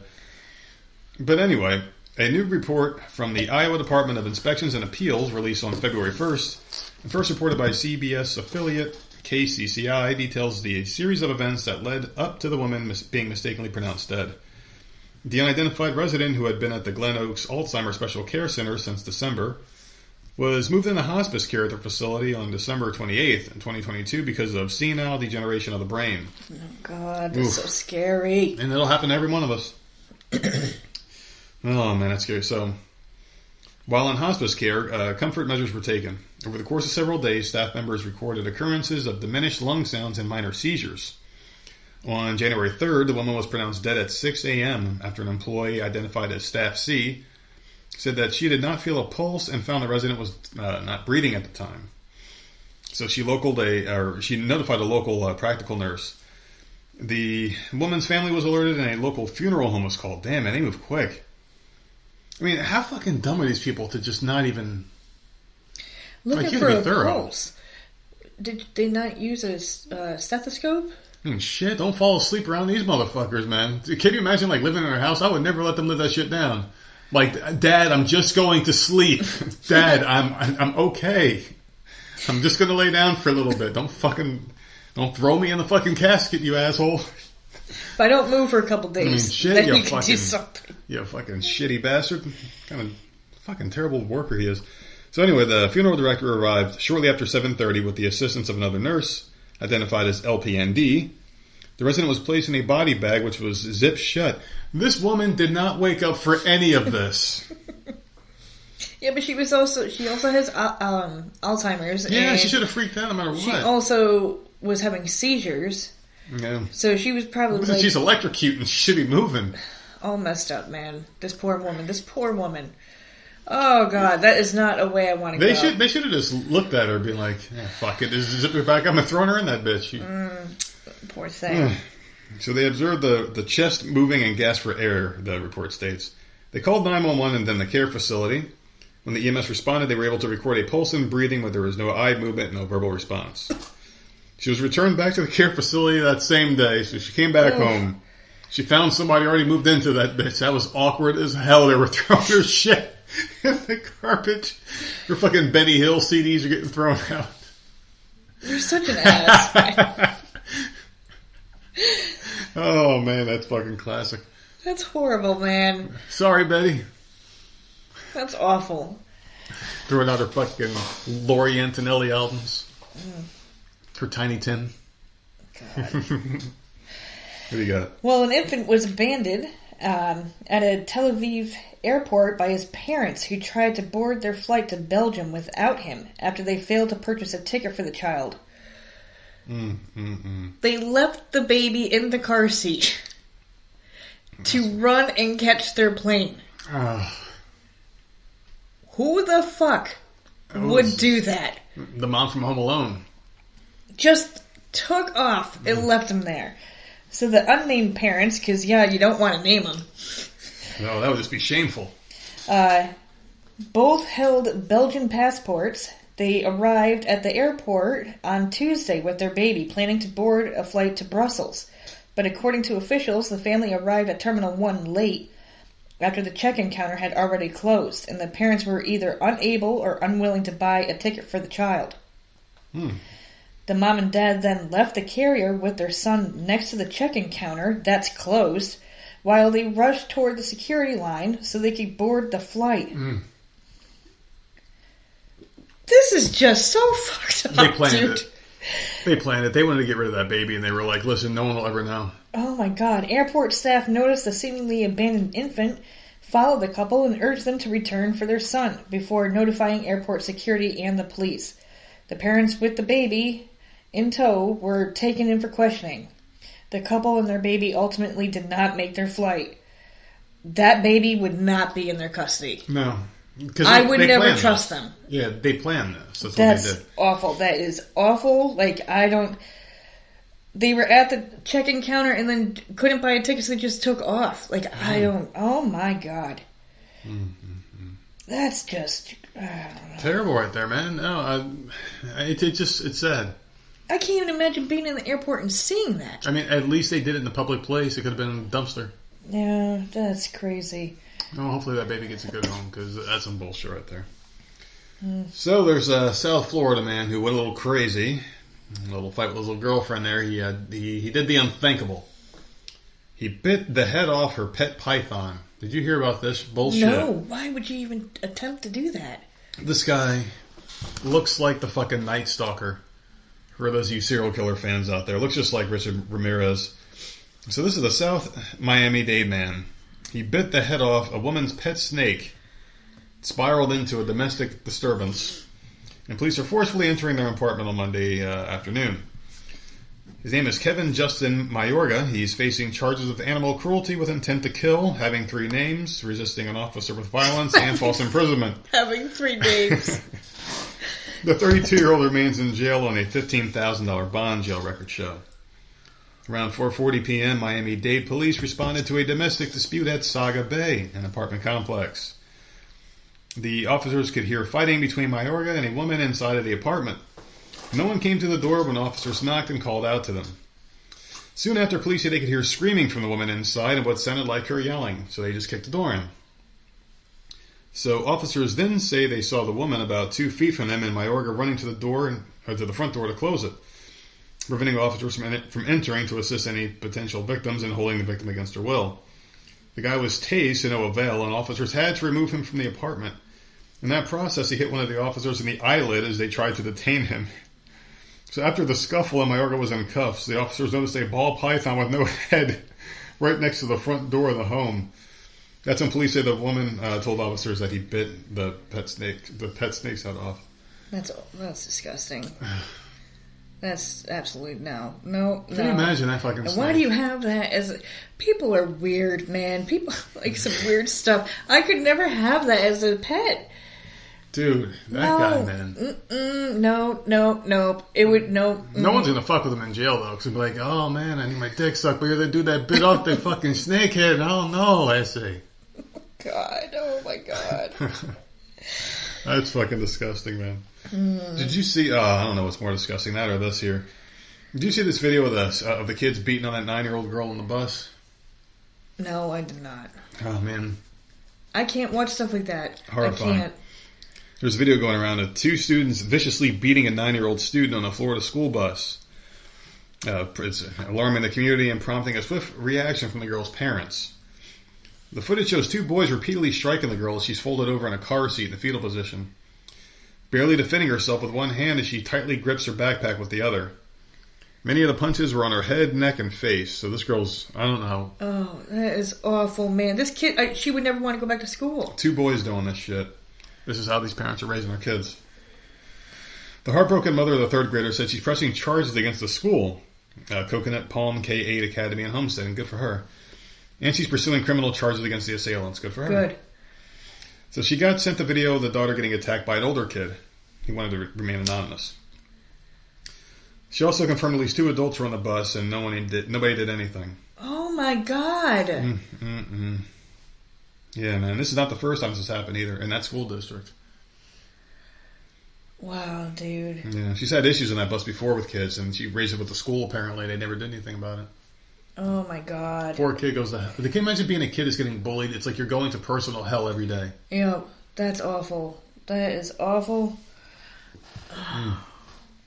But anyway, a new report from the Iowa Department of Inspections and Appeals, released on February 1st, and first reported by CBS affiliate KCCI, details the series of events that led up to the woman being mistakenly pronounced dead. The unidentified resident, who had been at the Glen Oaks Alzheimer's Special Care Center since December, was moved into hospice care at the facility on December 28th, 2022, because of senile degeneration of the brain. Oh, God, that's so scary. And it'll happen to every one of us. Oh, man, that's scary. So, while in hospice care, comfort measures were taken. Over the course of several days, staff members recorded occurrences of diminished lung sounds and minor seizures. On January 3rd, the woman was pronounced dead at 6 a.m. after an employee identified as Staff C said that she did not feel a pulse and found the resident was not breathing at the time. So she notified a local practical nurse. The woman's family was alerted and a local funeral home was called. Damn, man, they move quick. I mean, how fucking dumb are these people to just not even... Looking for a pulse. Did they not use a stethoscope? I mean, shit, don't fall asleep around these motherfuckers, man. Can you imagine, like, living in their house? I would never let them live that shit down. Like, Dad, I'm just going to sleep. Dad, I'm okay. I'm just going to lay down for a little bit. Don't throw me in the fucking casket, you asshole. If I don't move for a couple days, I mean, shit, then you can do something. You fucking shitty bastard. Kind of fucking terrible worker he is. So anyway, the funeral director arrived shortly after 7:30 with the assistance of another nurse, identified as LPND. The resident was placed in a body bag, which was zipped shut. This woman did not wake up for any of this. Yeah, but she also has Alzheimer's. Yeah, and she should have freaked out no matter what. She also was having seizures. Yeah. So she was probably like... She's electrocuting. She should be moving. All messed up, man. This poor woman. Oh, God, that is not a way I want to go. They should have just looked at her and been like, yeah, fuck it, just zip her back up and thrown her in that bitch. Poor thing. So they observed the chest moving and gasped for air, the report states. They called 911 and then the care facility. When the EMS responded, they were able to record a pulse and breathing, but there was no eye movement, no verbal response. She was returned back to the care facility that same day, so she came back home. She found somebody already moved into that bitch. That was awkward as hell. They were throwing her shit in the garbage. Her fucking Benny Hill CDs are getting thrown out. You're such an ass. Oh, man, that's fucking classic. That's horrible, man. Sorry, Betty. That's awful. Throwing out her fucking Laurie Antonelli albums. Her Tiny Tin. God. What do you got? Well, an infant was abandoned at a Tel Aviv airport by his parents, who tried to board their flight to Belgium without him after they failed to purchase a ticket for the child. They left the baby in the car seat to run and catch their plane. Who the fuck would do that? The mom from Home Alone. Just took off and left him there. So the unnamed parents, because, you don't want to name them. No, that would just be shameful. Both held Belgian passports. They arrived at the airport on Tuesday with their baby, planning to board a flight to Brussels. But according to officials, the family arrived at Terminal 1 late, after the check-in counter had already closed, and the parents were either unable or unwilling to buy a ticket for the child. The mom and dad then left the carrier with their son next to the check-in counter that's closed, while they rushed toward the security line so they could board the flight. This is just so fucked up, They planned dude. it. They planned it. They wanted to get rid of that baby, and they were like, listen, no one will ever know. Oh my god. Airport staff noticed the seemingly abandoned infant, followed the couple, and urged them to return for their son before notifying airport security and the police. The parents with the baby in tow were taken in for questioning. The couple and their baby ultimately did not make their flight. That baby would not be in their custody. No. I would never trust them. Yeah, they planned this. That's what That's they did. awful. That is awful. They were at the check-in counter and then couldn't buy a ticket, so they just took off. Oh my god. That's just... Terrible right there, man. No, it's sad. I can't even imagine being in the airport and seeing that. I mean, at least they did it in a public place. It could have been in a dumpster. Yeah, that's crazy. Well, hopefully that baby gets a good home, because that's some bullshit right there. So there's a South Florida man who went a little crazy. A little fight with his little girlfriend there. He did the unthinkable. He bit the head off her pet python. Did you hear about this bullshit? No, why would you even attempt to do that? This guy looks like the fucking Night Stalker. For those of you serial killer fans out there, looks just like Richard Ramirez. So this is a South Miami-Dade man. He bit the head off a woman's pet snake, spiraled into a domestic disturbance, and police are forcefully entering their apartment on Monday afternoon. His name is Kevin Justin Mayorga. He's facing charges of animal cruelty with intent to kill, having 3 names, resisting an officer with violence, and false imprisonment. Having 3 names. The 32-year-old remains in jail on a $15,000 bond, jail records show. Around 4:40 p.m., Miami-Dade police responded to a domestic dispute at Saga Bay, an apartment complex. The officers could hear fighting between Mayorga and a woman inside of the apartment. No one came to the door when officers knocked and called out to them. Soon after, police said they could hear screaming from the woman inside and what sounded like her yelling, so they just kicked the door in. So officers then say they saw the woman about 2 feet from them and Mayorga running to the door or to the front door to close it, preventing officers from entering to assist any potential victims and holding the victim against her will. The guy was tased to no avail, and officers had to remove him from the apartment. In that process, he hit one of the officers in the eyelid as they tried to detain him. So after the scuffle and Mayorga was in cuffs, the officers noticed a ball python with no head right next to the front door of the home. That's when police say the woman told officers that he bit the pet snake's head off. That's disgusting. That's absolutely no. Can you imagine that fucking snake? Why do you have that as... People are weird, man. People like some weird stuff. I could never have that as a pet. Dude, that guy, man. No. It would, no. No one's gonna fuck with him in jail, though, because they'll be like, oh, man, I need my dick sucked, but you're the dude that bit off the fucking snake head. I don't know, I say. God, oh my God. That's fucking disgusting, man. Did you see, I don't know what's more disgusting, that or this here. Did you see this video of the kids beating on that 9-year-old girl on the bus? No, I did not. Oh, man. I can't watch stuff like that. Horrifying. I can't. There's a video going around of 2 students viciously beating a 9-year-old student on a Florida school bus. It's alarming the community and prompting a swift reaction from the girl's parents. The footage shows 2 boys repeatedly striking the girl as she's folded over in a car seat in the fetal position, barely defending herself with one hand as she tightly grips her backpack with the other. Many of the punches were on her head, neck, and face. So this girl's, I don't know. Oh, that is awful, man. This kid, she would never want to go back to school. 2 boys doing this shit. This is how these parents are raising their kids. The heartbroken mother of the 3rd grader said she's pressing charges against the school, Coconut Palm K-8 Academy in Homestead, and good for her. And she's pursuing criminal charges against the assailants. Good for her. Good. So she got sent the video of the daughter getting attacked by an older kid. He wanted to remain anonymous. She also confirmed at least 2 adults were on the bus, and nobody did anything. Oh my God. Yeah, man, this is not the first time this has happened either in that school district. Wow, dude. Yeah, she's had issues on that bus before with kids, and she raised it with the school. Apparently, they never did anything about it. Oh my God. Poor kid goes to hell. Can you imagine being a kid that's getting bullied? It's like you're going to personal hell every day. Yeah, that's awful. That is awful.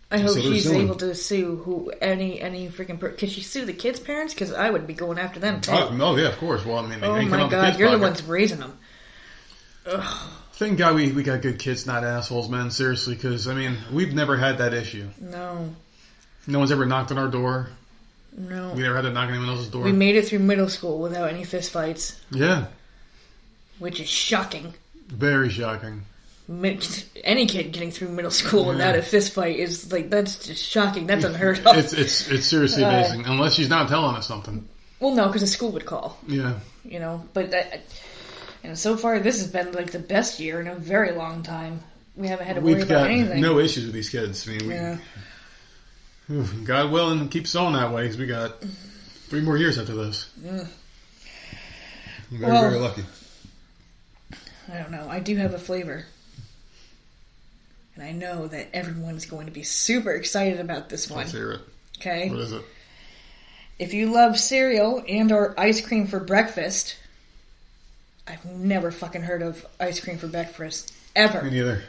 I hope she's able to sue any freaking person. Can she sue the kids' parents? Because I would be going after them too. Oh yeah, of course. Well, I mean, oh my God, you're the ones raising them. Ugh. Thank God we got good kids, not assholes, man. Seriously, because I mean, we've never had that issue. No. No one's ever knocked on our door. No. We never had to knock on anyone else's door. We made it through middle school without any fistfights. Yeah. Which is shocking. Very shocking. Any kid getting through middle school without a fist fight is like, that's just shocking. That's unheard of. It's seriously amazing. Unless she's not telling us something. Well, no, because the school would call. Yeah. You know, but and so far this has been like the best year in a very long time. We haven't had to worry about anything. We've got no issues with these kids. I mean, God willing, keep sewing that way because we got 3 more years after this. Yeah. Very, very lucky. I don't know. I do have a flavor. And I know that everyone's going to be super excited about this one. Let's hear it. Okay? What is it? If you love cereal and or ice cream for breakfast, I've never fucking heard of ice cream for breakfast. Ever. Me neither.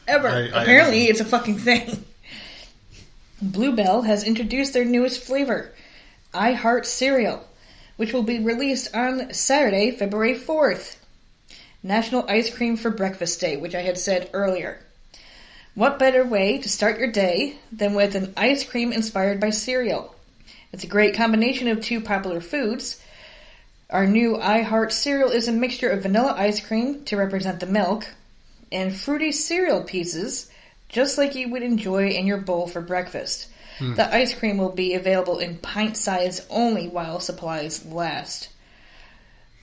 Ever. Apparently, it's a fucking thing. Bluebell has introduced their newest flavor, I Heart Cereal, which will be released on Saturday, February 4th. National Ice Cream for Breakfast Day, which I had said earlier. What better way to start your day than with an ice cream inspired by cereal? It's a great combination of 2 popular foods. Our new I Heart cereal is a mixture of vanilla ice cream to represent the milk and fruity cereal pieces, just like you would enjoy in your bowl for breakfast. The ice cream will be available in pint size only while supplies last.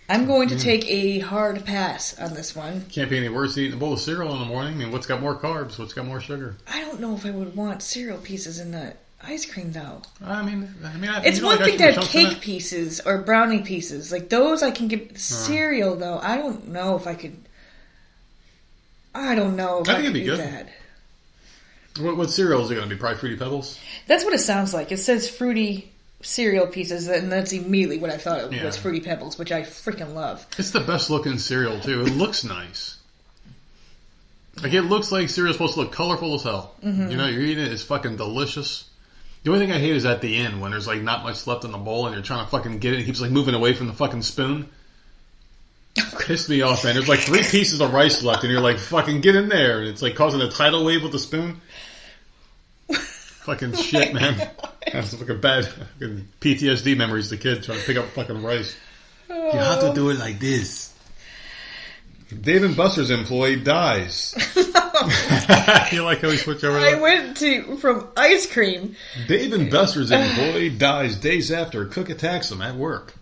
I'm going to take a hard pass on this one. Can't be any worse than eating a bowl of cereal in the morning. And what's got more carbs? What's got more sugar? I don't know if I would want cereal pieces in the ice cream, though. I mean, it's one thing to have cake pieces or brownie pieces. Like, those I can give. Cereal, though, I don't know if I could. I don't know if I could do that. What cereal is it going to be? Probably Fruity Pebbles? That's what it sounds like. It says fruity cereal pieces, and that's immediately what I thought it was. Fruity Pebbles, which I freaking love. It's the best looking cereal, too. It looks nice. Like, it looks like cereal's supposed to look colorful as hell. Mm-hmm. You know, you're eating it, it's fucking delicious. The only thing I hate is at the end when there's like not much left in the bowl and you're trying to fucking get it. It keeps like moving away from the fucking spoon. Pissed me off, man. There's like 3 pieces of rice left and you're like, fucking get in there. And it's like causing a tidal wave with the spoon. Fucking shit, man. That's fucking bad fucking PTSD memories as a kid trying to pick up fucking rice. You have to do it like this. Dave & Buster's employee dies. You like how we switch over? I went from ice cream. Dave & Buster's employee dies days after a cook attacks him at work.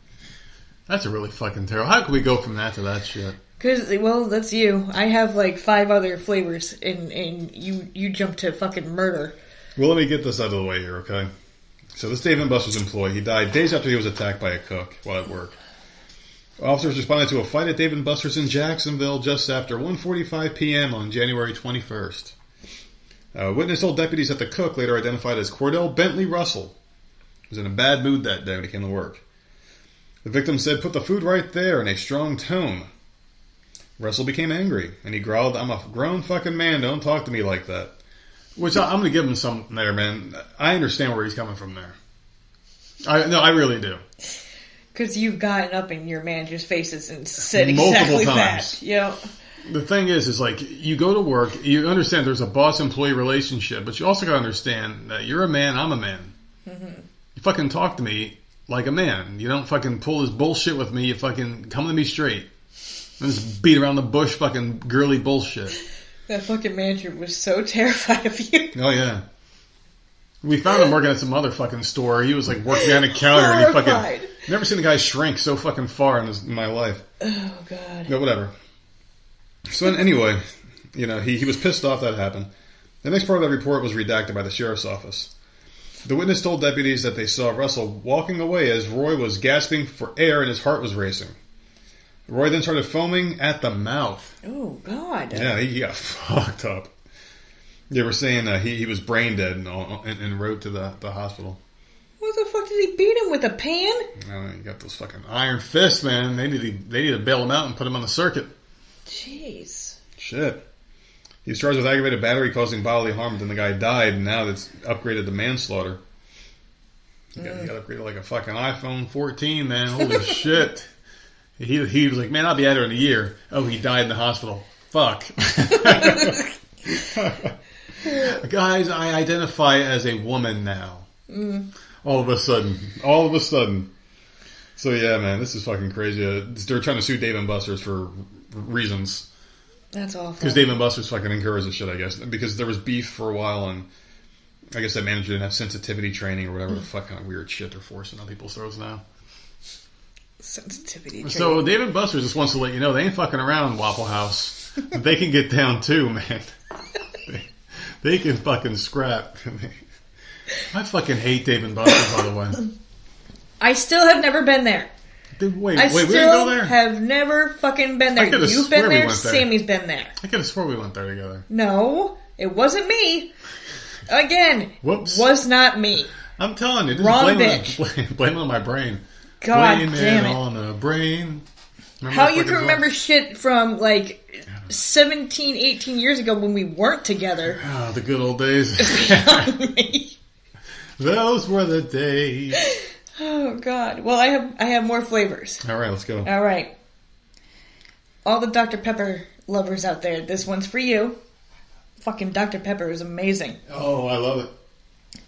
That's a really fucking terrible. How can we go from that to that shit? Because, well, that's you. I have like 5 other flavors, and you jump to fucking murder. Well, let me get this out of the way here, okay? So this Dave & Buster's employee, he died days after he was attacked by a cook while at work. Officers responded to a fight at Dave & Buster's in Jacksonville just after 1:45 p.m. on January 21st. Witness told deputies that the cook, later identified as Cordell Bentley Russell, was in a bad mood that day when he came to work. The victim said, "Put the food right there," in a strong tone. Russell became angry, and he growled, "I'm a grown fucking man, don't talk to me like that." Which I'm going to give him something there, man. I understand where he's coming from there. I really do. Because you've gotten up in your manager's faces and said multiple exactly times. that. Yeah. The thing is like, you go to work, you understand there's a boss-employee relationship, but you also got to understand that you're a man, I'm a man. Mm-hmm. You fucking talk to me like a man. You don't fucking pull this bullshit with me. You fucking come to me straight. And just beat around the bush fucking girly bullshit. That fucking manager was so terrified of you. Oh, yeah. We found him working at some other fucking store. He was like working behind a counter and he fucking... Never seen a guy shrink so fucking far in my life. Oh, God. No, whatever. So anyway, you know, he was pissed off that happened. The next part of that report was redacted by the sheriff's office. The witness told deputies that they saw Russell walking away as Roy was gasping for air and his heart was racing. Roy then started foaming at the mouth. Oh, God. Yeah, he got fucked up. They were saying he was brain dead and wrote to the hospital. What the fuck did he beat him with, a pan? You got those fucking iron fists, man. They need to bail him out and put him on the circuit. Jeez. Shit. He was charged with aggravated battery causing bodily harm, but then the guy died, and now it's upgraded to manslaughter. He got upgraded like a fucking iPhone 14, man. Holy shit. He was like, man, I'll be out here in a year. Oh, he died in the hospital. Fuck. Guys, I identify as a woman now. All of a sudden. So yeah, man, this is fucking crazy. They're trying to sue Dave & Buster's for reasons. That's awful. Because Dave & Buster's fucking encourages this shit, I guess. Because there was beef for a while, and I guess that manager didn't have sensitivity training or whatever the fuck kind of weird shit they're forcing on people's throats now. Sensitivity training. So Dave & Buster's just wants to let you know they ain't fucking around, Waffle House. They can get down too, man. They can fucking scrap. I fucking hate Dave & Buster's, by the way. I still have never been there. Wait, we I didn't go there? have never fucking been there. You've been there, Sammy's been there. I could have swore we went there together. No, it wasn't me. Again, Whoops. Was not me. I'm telling you, this Wrong is bitch. blame it on my brain. God blame damn it. on the brain. Remember How that you fucking can remember shit from like 17, 18 years ago when we weren't together. Oh, the good old days. Beyond me. Those were the days. Oh God. Well, I have more flavors. All right, let's go. All right. All the Dr. Pepper lovers out there, this one's for you. Fucking Dr. Pepper is amazing. Oh, I love it.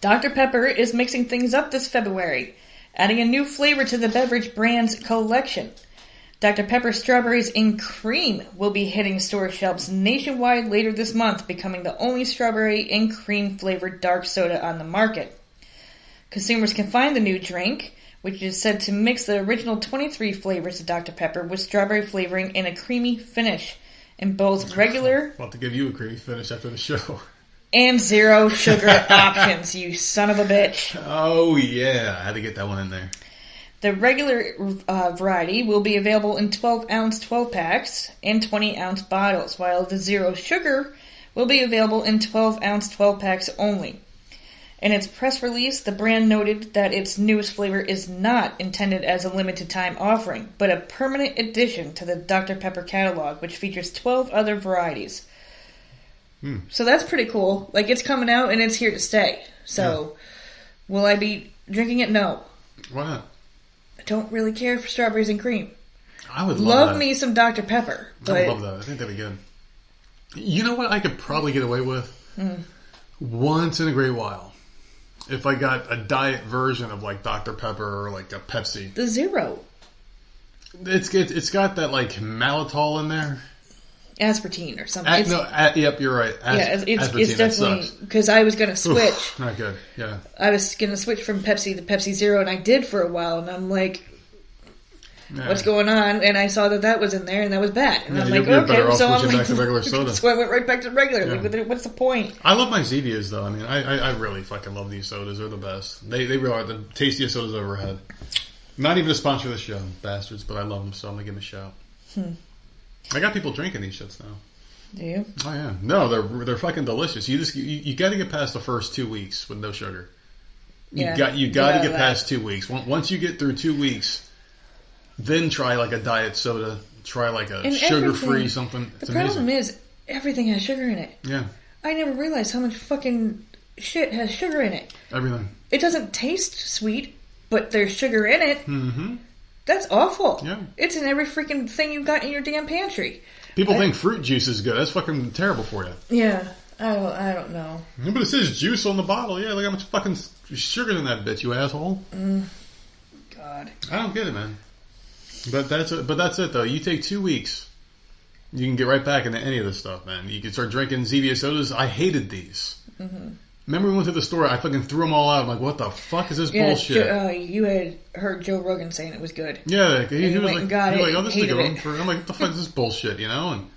Dr. Pepper is mixing things up this February, adding a new flavor to the beverage brand's collection. Dr. Pepper Strawberries and Cream will be hitting store shelves nationwide later this month, becoming the only strawberry and cream flavored dark soda on the market. Consumers can find the new drink, which is said to mix the original 23 flavors of Dr. Pepper with strawberry flavoring and a creamy finish in both regular... About to give you a creamy finish after the show. And zero sugar options, you son of a bitch. Oh, yeah. I had to get that one in there. The regular variety will be available in 12-ounce 12-packs and 20-ounce bottles, while the zero sugar will be available in 12-ounce 12-packs only. In its press release, the brand noted that its newest flavor is not intended as a limited-time offering, but a permanent addition to the Dr. Pepper catalog, which features 12 other varieties. So that's pretty cool. Like, it's coming out and it's here to stay. So, Will I be drinking it? No. Why not? I don't really care for strawberries and cream. I would love that. Me some Dr. Pepper. But... I would love that. I think that'd be good. You know what I could probably get away with? Once in a great while. If I got a diet version of like Dr. Pepper or like a Pepsi. The zero. It's got that like maltitol in there. Aspartame or something. Yep, you're right. It's definitely because I was going to switch. Oof, not good. Yeah. I was going to switch from Pepsi to Pepsi Zero, and I did for a while, and I'm like, what's going on? And I saw that was in there, and that was bad. And I'm like, okay, so I'm back to regular soda. So I went right back to regular. Yeah. Like, what's the point? I love my Zevias, though. I mean, I really fucking love these sodas. They're the best. They really are the tastiest sodas I've ever had. Not even a sponsor of the show, bastards, but I love them, so I'm going to give them a shout. I got people drinking these shits now. Do you? Oh yeah. No, they're fucking delicious. You got to get past the first 2 weeks with no sugar. You got to get past 2 weeks. Once you get through 2 weeks, then try like a diet soda. Try like a sugar-free something. It's amazing. Problem is everything has sugar in it. Yeah. I never realized how much fucking shit has sugar in it. Everything. It doesn't taste sweet, but there's sugar in it. Mm-hmm. That's awful. Yeah. It's in every freaking thing you've got in your damn pantry. People think fruit juice is good. That's fucking terrible for you. Yeah. I don't know. Yeah, but it says juice on the bottle. Yeah, look how much fucking sugar in that bitch, you asshole. God. I don't get it, man. But that's it, though. You take 2 weeks, you can get right back into any of this stuff, man. You can start drinking Zevia sodas. I hated these. Mm-hmm. Remember we went to the store, I fucking threw them all out. I'm like, what the fuck is this bullshit? You had heard Joe Rogan saying it was good. Yeah, he was like, oh, this is a good one. I'm like, what the fuck is this bullshit, you know? And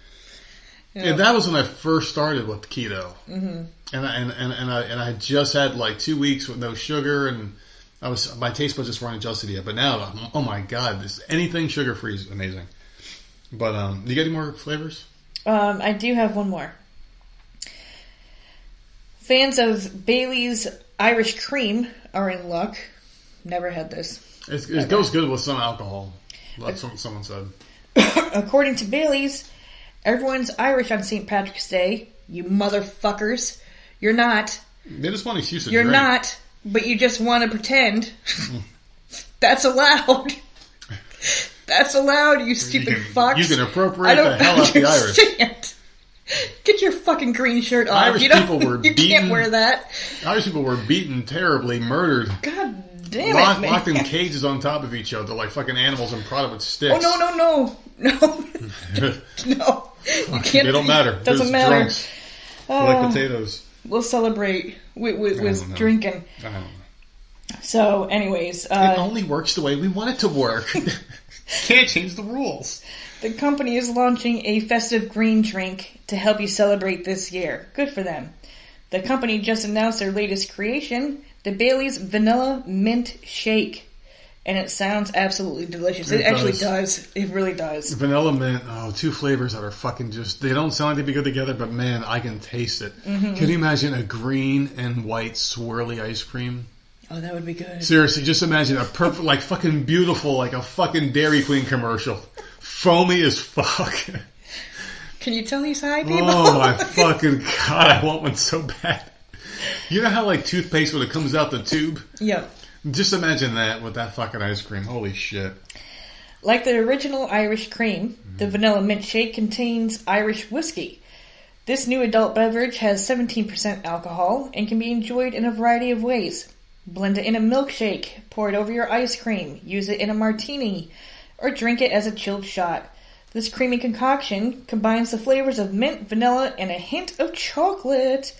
Yeah, that was when I first started with keto, and I just had like 2 weeks with no sugar, and my taste buds just weren't adjusted yet. But now, oh my god, anything sugar free is amazing. But you got any more flavors? I do have one more. Fans of Bailey's Irish Cream are in luck. Never had this. It goes good with some alcohol. That's what someone said. According to Bailey's, everyone's Irish on St. Patrick's Day. You motherfuckers. You're not. They just want an excuse to You're drink. not, but you just want to pretend. That's allowed. That's allowed, you stupid fucks. You can appropriate the hell out the Irish. Get your fucking green shirt off. Irish people were you beaten. You can't wear that. Irish people were beaten terribly, murdered. God damn it, man. Locked in cages on top of each other like fucking animals and prodded with sticks. Oh, no. No. You can't. They don't matter. Doesn't matter. Drunks, like potatoes. We'll celebrate with drinking. I don't know. So, anyways. It only works the way we want it to work. Can't change the rules. The company is launching a festive green drink to help you celebrate this year. Good for them. The company just announced their latest creation, the Bailey's Vanilla Mint Shake. And it sounds absolutely delicious. It actually does. It really does. Vanilla mint, two flavors that are fucking just, they don't sound like they'd be good together, but man, I can taste it. Mm-hmm. Can you imagine a green and white swirly ice cream? Oh, that would be good. Seriously, just imagine a perfect, like fucking beautiful, like a fucking Dairy Queen commercial. Foamy as fuck. Can you tell he's high, people? Oh my fucking god, I want one so bad. You know how like toothpaste when it comes out the tube? Yep. Just imagine that with that fucking ice cream. Holy shit. Like the original Irish cream, the Vanilla Mint Shake contains Irish whiskey. This new adult beverage has 17% alcohol and can be enjoyed in a variety of ways. Blend it in a milkshake, pour it over your ice cream, use it in a martini, or drink it as a chilled shot. This creamy concoction combines the flavors of mint, vanilla, and a hint of chocolate.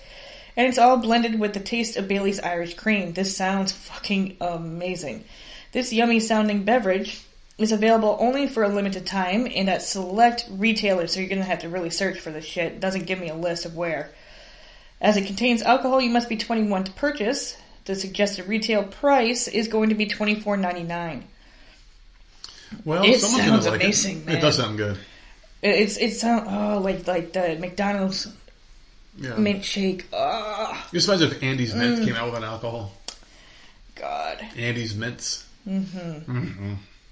And it's all blended with the taste of Bailey's Irish Cream. This sounds fucking amazing. This yummy sounding beverage is available only for a limited time and at select retailers, so you're going to have to really search for this shit. It doesn't give me a list of where. As it contains alcohol, you must be 21 to purchase. The suggested retail price is going to be $24.99. Well, it sounds amazing, man. It does sound good. It sounds like the McDonald's mint shake. Just imagine if Andy's Mint came out with an alcohol. God. Andy's Mints.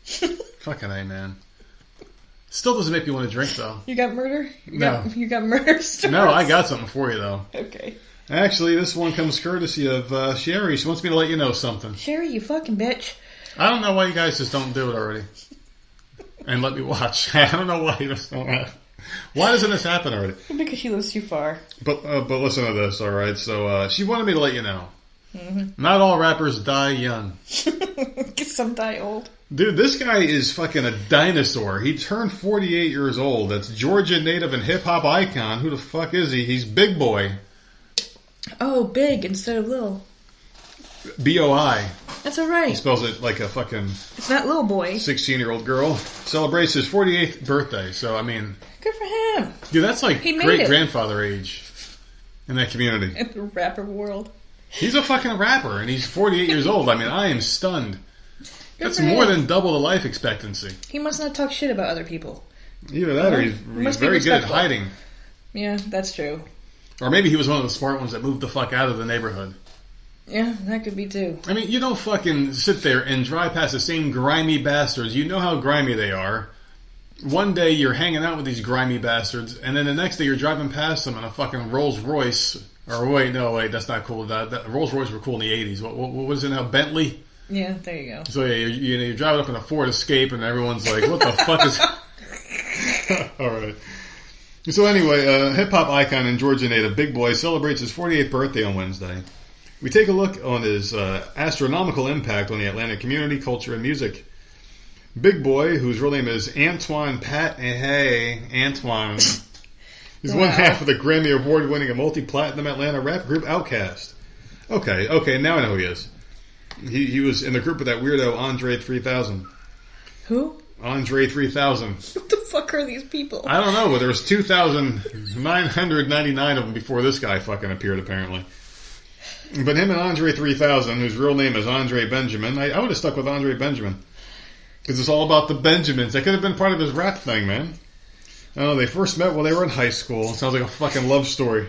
Fucking A, man. Still doesn't make me want to drink though. You got murder? No. You got murder stories? No, I got something for you though. Okay. Actually, this one comes courtesy of Sherry. She wants me to let you know something. Sherry, you fucking bitch. I don't know why you guys just don't do it already. And let me watch. I don't know why you just don't. Why doesn't this happen already? Because she lives too far. But listen to this, alright? So, she wanted me to let you know. Not all rappers die young. Some die old. Dude, this guy is fucking a dinosaur. He turned 48 years old. That's Georgia native and hip-hop icon. Who the fuck is he? He's Big Boy. Oh, big instead of little. B-O-I. That's alright. He spells it like a fucking... It's not little boy. 16-year-old girl. Celebrates his 48th birthday. So, I mean... Good for him. Dude, that's like great-grandfather age in that community. In the rapper world. He's a fucking rapper, and he's 48 years old. I mean, I am stunned. That's more than double the life expectancy. He must not talk shit about other people. Either that or he's very good at hiding. Yeah, that's true. Or maybe he was one of the smart ones that moved the fuck out of the neighborhood. Yeah, that could be too. I mean, you don't fucking sit there and drive past the same grimy bastards. You know how grimy they are. One day you're hanging out with these grimy bastards, and then the next day you're driving past them in a fucking Rolls Royce. Or wait, that's not cool. That Rolls Royce were cool in the 80s. What was it now? Bentley? Yeah, there you go. So yeah, you're driving up in a Ford Escape, and everyone's like, what the fuck is... Alright. So anyway, hip-hop icon and Georgia native Big Boy celebrates his 48th birthday on Wednesday. We take a look on his astronomical impact on the Atlanta community, culture, and music. Big Boy, whose real name is Antoine Antoine, is one half of the Grammy Award-winning and multi-platinum Atlanta rap group Outkast. Okay, now I know who he is. He was in the group with that weirdo Andre 3000. Who? Andre 3000. What the fuck are these people? I don't know, but there was 2,999 of them before this guy fucking appeared, apparently. But him and Andre 3000, whose real name is Andre Benjamin, I would have stuck with Andre Benjamin. Because it's all about the Benjamins. That could have been part of his rap thing, man. Oh, they first met while they were in high school. It sounds like a fucking love story.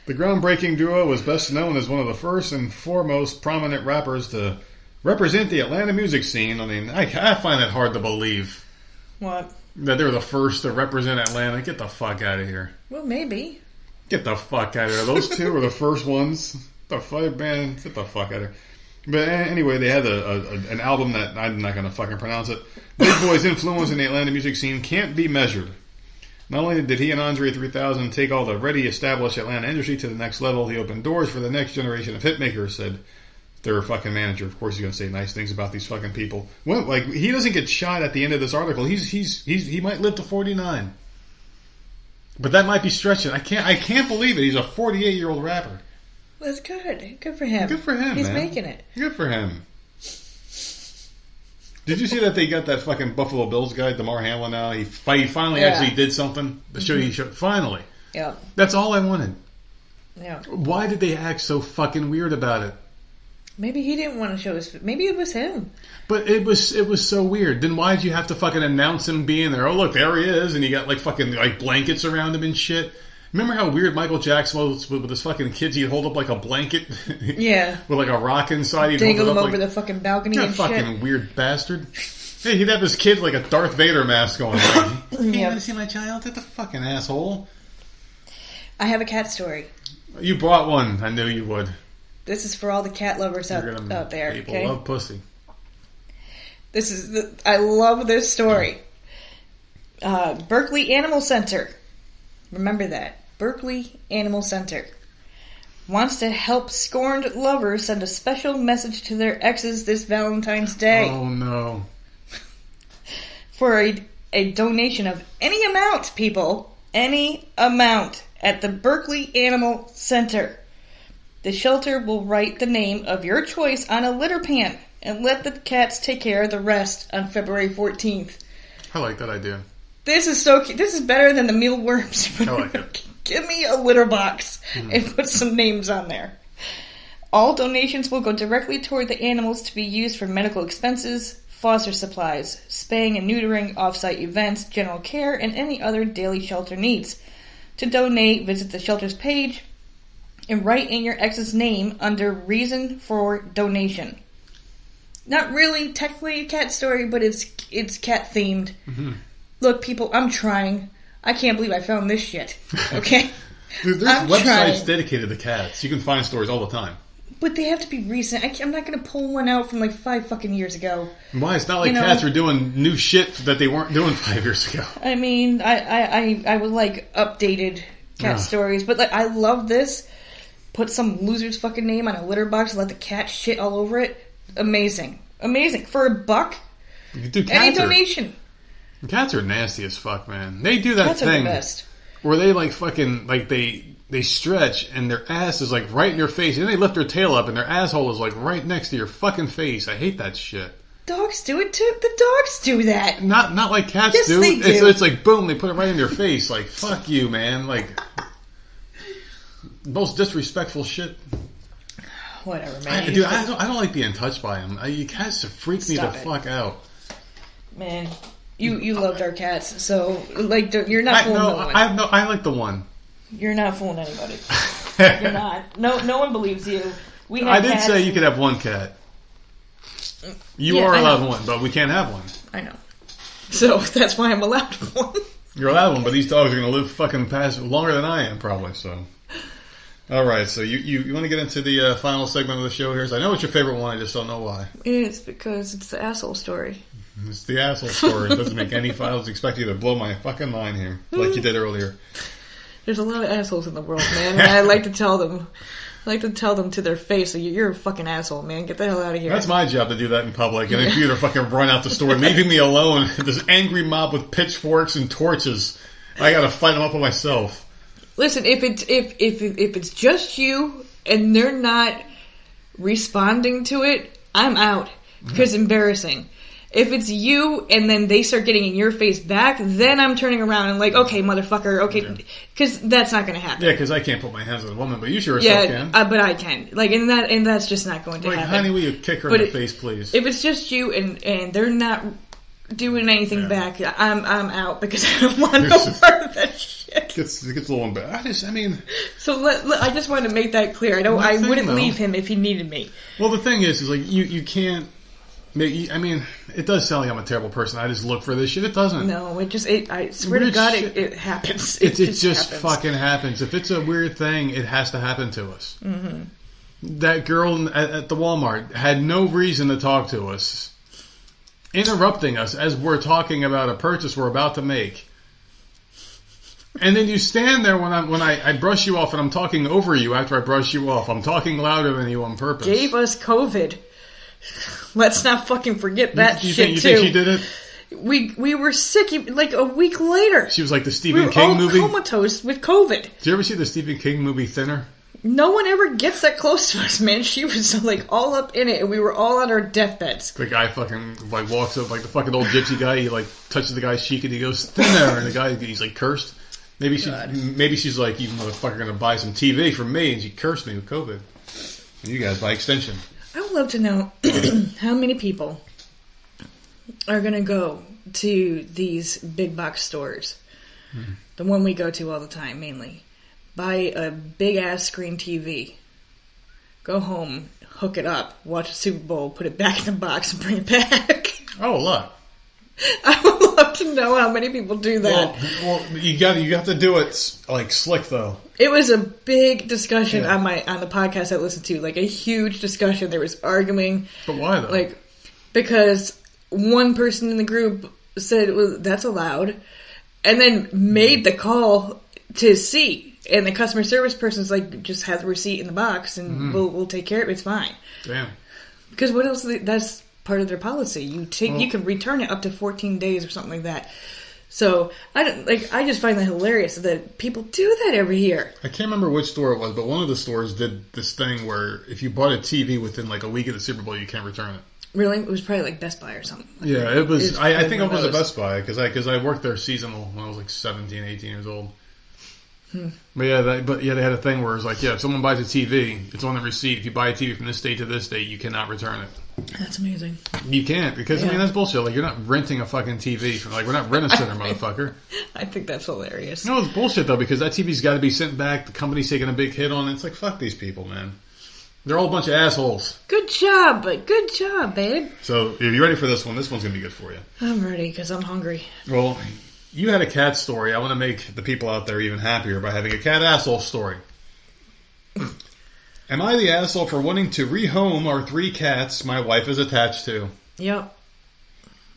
The groundbreaking duo was best known as one of the first and foremost prominent rappers to represent the Atlanta music scene. I mean, I find it hard to believe. What? That they were the first to represent Atlanta. Get the fuck out of here. Well, maybe. Get the fuck out of here. Those two were the first ones. The fuck, man. Get the fuck out of here. But anyway, they had an album that I'm not going to fucking pronounce it. Big Boy's influence in the Atlanta music scene can't be measured. Not only did he and Andre 3000 take all the already established Atlanta industry to the next level, he opened doors for the next generation of hitmakers, said their fucking manager. Of course he's going to say nice things about these fucking people. Well, like, he doesn't get shot at the end of this article. He might live to 49. But that might be stretching. I can't believe it. He's a 48-year-old rapper. Well, that's good. Good for him. Good for him, He's man. making it. Good for him. Did you see that they got that fucking Buffalo Bills guy, DeMar Hamlin, now? He finally actually did something. The show he showed. Finally. Yeah. That's all I wanted. Yeah. Why did they act so fucking weird about it? Maybe he didn't want to show his... Maybe it was him. But it was so weird. Then why did you have to fucking announce him being there? Oh, look, there he is. And you got like fucking like blankets around him and shit. Remember how weird Michael Jackson was with his fucking kids? He'd hold up like a blanket. Yeah. With like a rock inside. He'd dangle hold him it up over like, the fucking balcony and shit. Fucking weird bastard. Hey, he'd have his kid like a Darth Vader mask on. Hey, you want to see my child? That's a fucking asshole. I have a cat story. You brought one. I knew you would. This is for all the cat lovers out there. People okay? love pussy. I love this story. Berkeley Animal Center. Remember that. Berkeley Animal Center wants to help scorned lovers send a special message to their exes this Valentine's Day. Oh, no. For a donation of any amount, people. Any amount at the Berkeley Animal Center. The shelter will write the name of your choice on a litter pan and let the cats take care of the rest on February 14th. I like that idea. This is so cute. This is better than the mealworms. I like it. Give me a litter box and put some names on there. All donations will go directly toward the animals to be used for medical expenses, foster supplies, spaying and neutering, off-site events, general care, and any other daily shelter needs. To donate, visit the shelter's page and write in your ex's name under reason for donation. Not really technically a cat story, but it's cat themed. Mm-hmm. Look, people, I'm trying. I can't believe I found this shit. Okay? Dude, there's websites dedicated to cats. You can find stories all the time. But they have to be recent. I'm not going to pull one out from like 5 fucking years ago. Why? It's not like cats are doing new shit that they weren't doing 5 years ago. I mean, I would like updated cat stories. But like, I love this. Put some loser's fucking name on a litter box and let the cat shit all over it. Amazing. Amazing. For $1, you can do any donation. Cats are nasty as fuck, man. They do that cats thing are the best. Where they like fucking like they stretch and their ass is like right in your face, and they lift their tail up and their asshole is like right next to your fucking face. I hate that shit. Dogs do it too. The dogs do that. Not like cats yes, do. They do. It's like boom, they put it right in your face. Like fuck you, man. Like most disrespectful shit. Whatever, man. Dude, I don't like being touched by them. You cats freak me the fuck out. Man, you loved our cats, so like you're not fooling no one. I like the one. You're not fooling anybody. You're not. No one believes you. I did say you could have one cat. You are allowed one, but we can't have one. I know. So that's why I'm allowed one. You're allowed one, but these dogs are going to live fucking past longer than I am, probably. So, all right. So you want to get into the final segment of the show here? So I know it's your favorite one. I just don't know why. It's because it's the asshole story. It's the asshole story. It doesn't make any fun. I was expecting you to blow my fucking mind here, like you did earlier. There's a lot of assholes in the world, man. And I like to tell them. I like to tell them to their face, you're a fucking asshole, man. Get the hell out of here. That's my job to do that in public. And if you to fucking run out the store, leaving me alone, this angry mob with pitchforks and torches, I gotta fight them up with myself. Listen, if it's just you and they're not responding to it, I'm out because it's embarrassing. If it's you and then they start getting in your face back, then I'm turning around and like, okay, motherfucker, okay, because that's not going to happen. Yeah, because I can't put my hands on a woman, but you sure as hell can. But I can. Like, and that's just not going to happen. Honey, will you kick her in the face, please? If it's just you and they're not doing anything back, I'm out because I don't want no part of that shit. It gets a little embarrassed. So I just want to make that clear. I wouldn't leave him if he needed me. Well, the thing is like you can't. It does sound like I'm a terrible person. I just look for this shit. It doesn't. No, I swear to God, it happens. It just happens. Fucking happens. If it's a weird thing, it has to happen to us. Mm-hmm. That girl at the Walmart had no reason to talk to us, interrupting us as we're talking about a purchase we're about to make. And then you stand there when I brush you off and I'm talking over you after I brush you off. I'm talking louder than you on purpose. Gave us COVID. Let's not fucking forget that shit, you think she did it? We were sick like a week later. She was like the Stephen King movie? We were all comatose with COVID. Did you ever see the Stephen King movie Thinner? No one ever gets that close to us, man. She was like all up in it and we were all on our deathbeds. The guy fucking like walks up like the fucking old gypsy guy. He like touches the guy's cheek and he goes, Thinner. And the guy, he's like cursed. Maybe she's like, you motherfucker gonna buy some TV from me, and she cursed me with COVID. And you guys, by extension. I would love to know how many people are gonna go to these big box stores, the one we go to all the time, mainly, buy a big ass screen TV, go home, hook it up, watch the Super Bowl, put it back in the box, and bring it back. Oh, a lot. I would love to know how many people do that. Well, you have to do it like slick though. It was a big discussion on the podcast I listened to, like a huge discussion. There was arguing. But why though? Like because one person in the group said that's allowed, and then made the call to see, and the customer service person's like, just have the receipt in the box, and we'll take care of it. It's fine. Damn. Because what else? That's part of their policy. You can return it up to 14 days or something like that. So I just find that hilarious that people do that every year. I can't remember which store it was, but one of the stores did this thing where if you bought a TV within like a week of the Super Bowl, you can't return it. Really? It was probably like Best Buy or something. Yeah, it was. I think it was a Best Buy because I worked there seasonal when I was like 17, 18 years old. But they had a thing where it was like, if someone buys a TV, it's on the receipt. If you buy a TV from this date to this date, you cannot return it. That's amazing. You can't because that's bullshit. Like you're not renting a fucking TV from we're not rent-a-center, motherfucker. I think that's hilarious. No, it's bullshit though because that TV's got to be sent back. The company's taking a big hit on it. It's like fuck these people, man. They're all a bunch of assholes. Good job, babe. So if you're ready for this one's gonna be good for you. I'm ready because I'm hungry. Well, you had a cat story. I want to make the people out there even happier by having a cat asshole story. Am I the asshole for wanting to rehome our 3 cats my wife is attached to? Yep.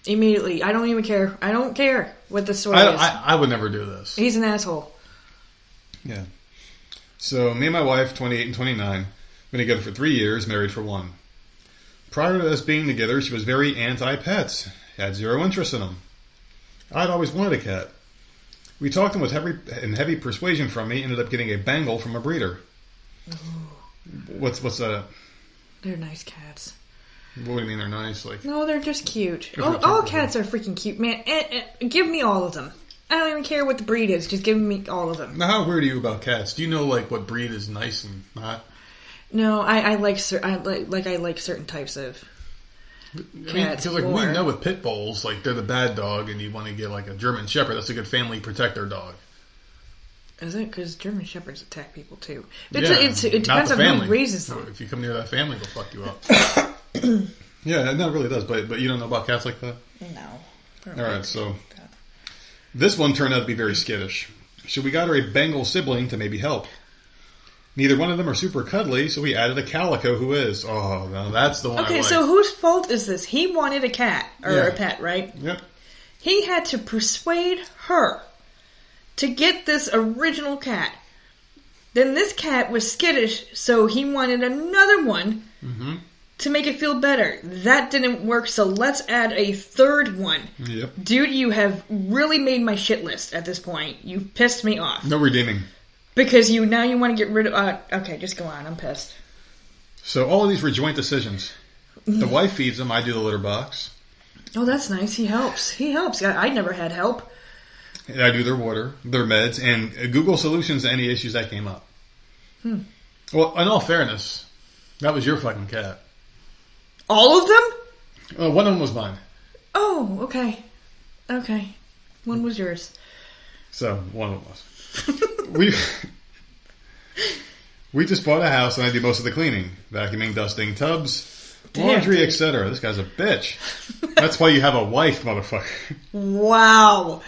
Immediately. I don't even care. I don't care what the story is. I would never do this. He's an asshole. Yeah. So, me and my wife, 28 and 29, been together for 3 years, married for 1. Prior to us being together, she was very anti-pets. Had zero interest in them. I'd always wanted a cat. We talked with heavy persuasion from me, ended up getting a Bengal from a breeder. Ooh. What's that? They're nice cats. What do you mean they're nice? Like no, they're just cute. All cats are freaking cute, man. Give me all of them. I don't even care what the breed is. Just give me all of them. Now, how weird are you about cats? Do you know like what breed is nice and not? No, I like certain types of cats. Because we know with pit bulls, like they're the bad dog, and you want to get like a German Shepherd. That's a good family protector dog. Is it? Because German Shepherds attack people too. It depends on who raises them. If you come near that family, they'll fuck you up. Yeah, no, it really does. But you don't know about cats like that? No. All right, so this one turned out to be very skittish. So we got her a Bengal sibling to maybe help. Neither one of them are super cuddly, so we added a calico who is. Oh, no, that's the one I like. So whose fault is this? He wanted a cat, or a pet, right? Yep. He had to persuade her to get this original cat. Then this cat was skittish, so he wanted another one to make it feel better. That didn't work, so let's add a third one. Yep. Dude, you have really made my shit list at this point. You've pissed me off. No redeeming. Because you want to get rid of... okay, just go on. I'm pissed. So all of these were joint decisions. The wife feeds them. I do the litter box. Oh, that's nice. He helps. I never had help. I do their water, their meds, and Google solutions to any issues that came up. Well, in all fairness, that was your fucking cat. All of them? One of them was mine. Oh, okay. One was yours. So, one of them was. We just bought a house and I do most of the cleaning. Vacuuming, dusting, tubs, laundry, etc. This guy's a bitch. That's why you have a wife, motherfucker. Wow.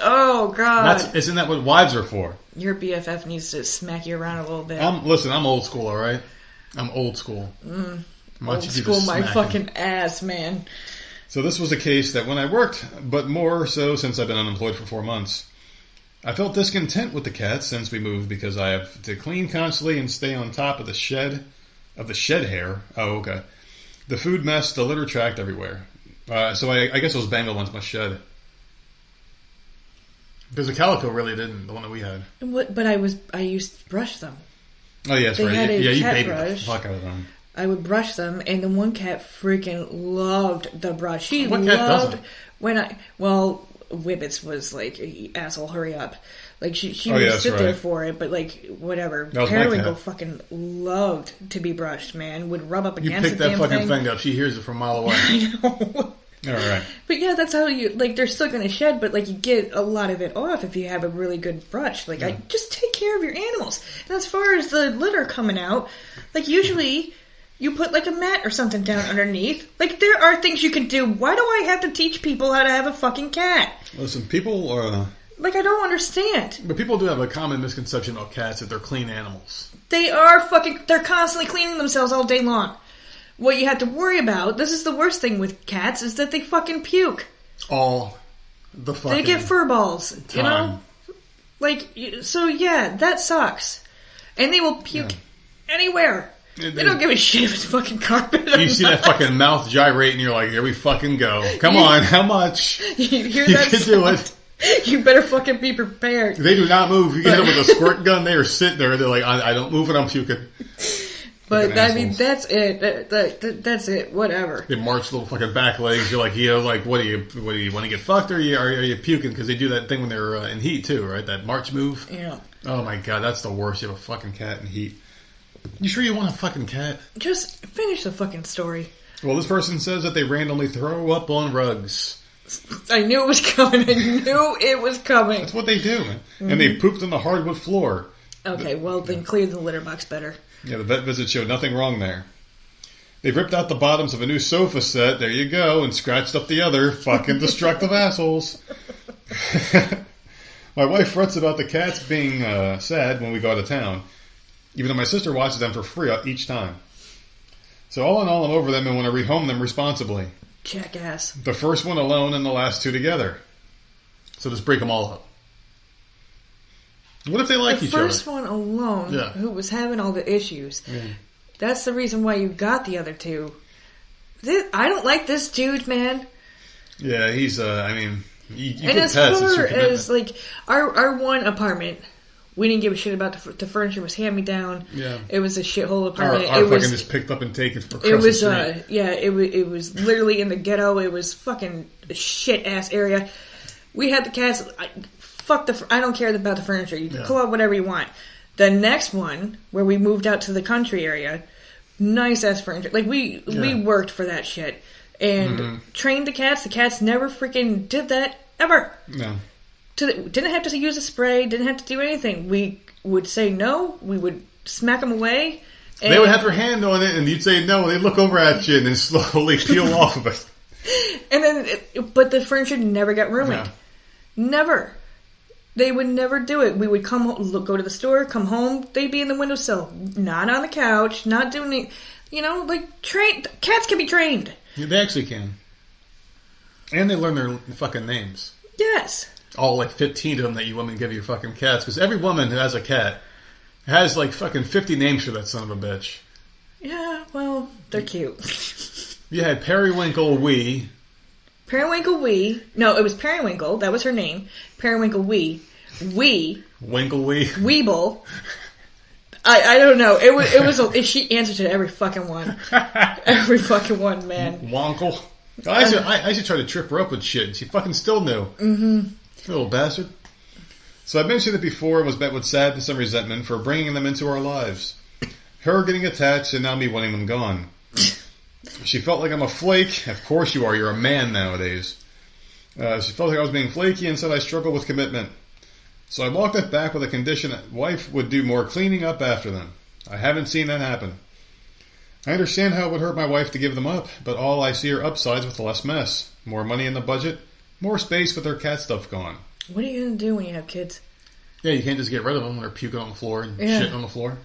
Oh, God. Isn't that what wives are for? Your BFF needs to smack you around a little bit. Listen, I'm old school, all right? I'm old school. Old school my fucking ass, man. So this was a case that when I worked, but more so since I've been unemployed for 4 months, I felt discontent with the cats since we moved because I have to clean constantly and stay on top of the shed hair. Oh, okay. The food mess, the litter tracked everywhere. So I guess those Bengal ones must shed. Because the calico really didn't, the one that we had. But I used to brush them. Oh, yes, right. Had a you cat babied brush. the fuck out of them. I would brush them, and the one cat freaking loved the brush. What cat doesn't? Whippets was like, asshole, hurry up. Like, she Oh, would yeah, sit that's there right. for it, but like, whatever. That was my Periwinkle cat. fucking loved to be brushed, man. Would rub up You against pick the that damn fucking thing up. She hears it from a mile away. I know. All right. But yeah, that's how you, like, they're still going to shed, but like, you get a lot of it off if you have a really good brush. Like, I just take care of your animals. And as far as the litter coming out, like, usually you put like a mat or something down underneath. Like, there are things you can do. Why do I have to teach people how to have a fucking cat? Listen, people Like, I don't understand. But people do have a common misconception about cats that they're clean animals. They're constantly cleaning themselves all day long. What you have to worry about, this is the worst thing with cats, is that they fucking puke. All the fucking They get fur balls, time. you know? Like, so yeah, that sucks. And they will puke anywhere. They don't give a shit if it's fucking carpet. You see that fucking mouth gyrate and you're like, here we fucking go. Come on, how much? You hear You that can do it. You better fucking be prepared. They do not move. You get them with a squirt gun, they are sitting there. They're like, I don't move and I'm puking. But, Fucking I mean, assholes. that's it. That's it. Whatever. They march little fucking back legs. You're like, what do you want to get fucked or are you puking? Because they do that thing when they're in heat too, right? That march move. Yeah. Oh my god, that's the worst. You have a fucking cat in heat. You sure you want a fucking cat? Just finish the fucking story. Well, this person says that they randomly throw up on rugs. I knew it was coming. That's what they do, man. And they pooped on the hardwood floor. Okay, well, then clear the litter box better. Yeah, the vet visit showed nothing wrong there. They ripped out the bottoms of a new sofa set, there you go, and scratched up the other. Fucking destructive assholes. My wife frets about the cats being sad when we go out of town, even though my sister watches them for free each time. So all in all, I'm over them and want to rehome them responsibly. Jackass. The first one alone and the last two together. So just break them all up. What if they like each other? The first one alone, who was having all the issues, that's the reason why you got the other two. I don't like this dude, man. Yeah, he's, you and put as pets, it's far your commitment. as, like, our one apartment, we didn't give a shit about the furniture was hand-me-down. Yeah. It was a shithole apartment. Our it fucking was, just picked up and taken for it was, Christmas. it was literally in the ghetto. It was fucking a shit-ass area. We had the cats. I don't care about the furniture. You can pull out whatever you want. The next one, where we moved out to the country area, nice-ass furniture. Like, we worked for that shit. And trained the cats. The cats never freaking did that, ever. No. Didn't have to use a spray, didn't have to do anything. We would say no, we would smack them away. And They would have their hand on it, and you'd say no, and they'd look over at you and then slowly peel off of it. And then, but the furniture never got ruined. No. Never. They would never do it. We would go to the store, come home, they'd be in the windowsill, not on the couch, not doing any, cats can be trained. Yeah, they actually can. And they learn their fucking names. Yes. All like 15 of them that you women give your fucking cats. Because every woman who has a cat has like fucking 50 names for that son of a bitch. Yeah, well, they're cute. You had Periwinkle Wee. Periwinkle Wee. No, it was Periwinkle. That was her name. Periwinkle Wee. Winkle Wee. Weeble. I don't know. She answered to every fucking one. Every fucking one, man. Wonkle. I should try to trip her up with shit. She fucking still knew. Mm-hmm. Little bastard. So I mentioned it before and was met with sadness and resentment for bringing them into our lives. Her getting attached and now me wanting them gone. She felt like I'm a flake. Of course you are. You're a man nowadays. She felt like I was being flaky and said I struggle with commitment. So I walked it back with a condition that wife would do more cleaning up after them. I haven't seen that happen. I understand how it would hurt my wife to give them up, but all I see are upsides with less mess. More money in the budget, more space with their cat stuff gone. What are you going to do when you have kids? Yeah, you can't just get rid of them when they're puking on the floor and shitting on the floor.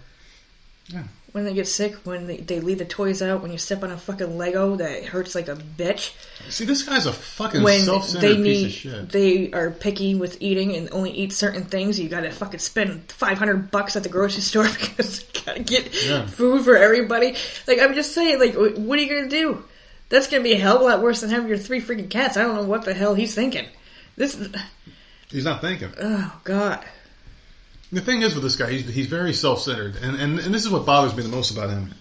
Yeah. When they get sick, when they leave the toys out, when you step on a fucking Lego that hurts like a bitch. See, this guy's a fucking self-centered piece of shit. They are picky with eating and only eat certain things. You gotta fucking spend $500 at the grocery store because you gotta get food for everybody. Like, I'm just saying, like, what are you gonna do? That's gonna be a hell of a lot worse than having your 3 freaking cats. I don't know what the hell he's thinking. He's not thinking. Oh, God. The thing is with this guy, he's very self-centered. And this is what bothers me the most about him.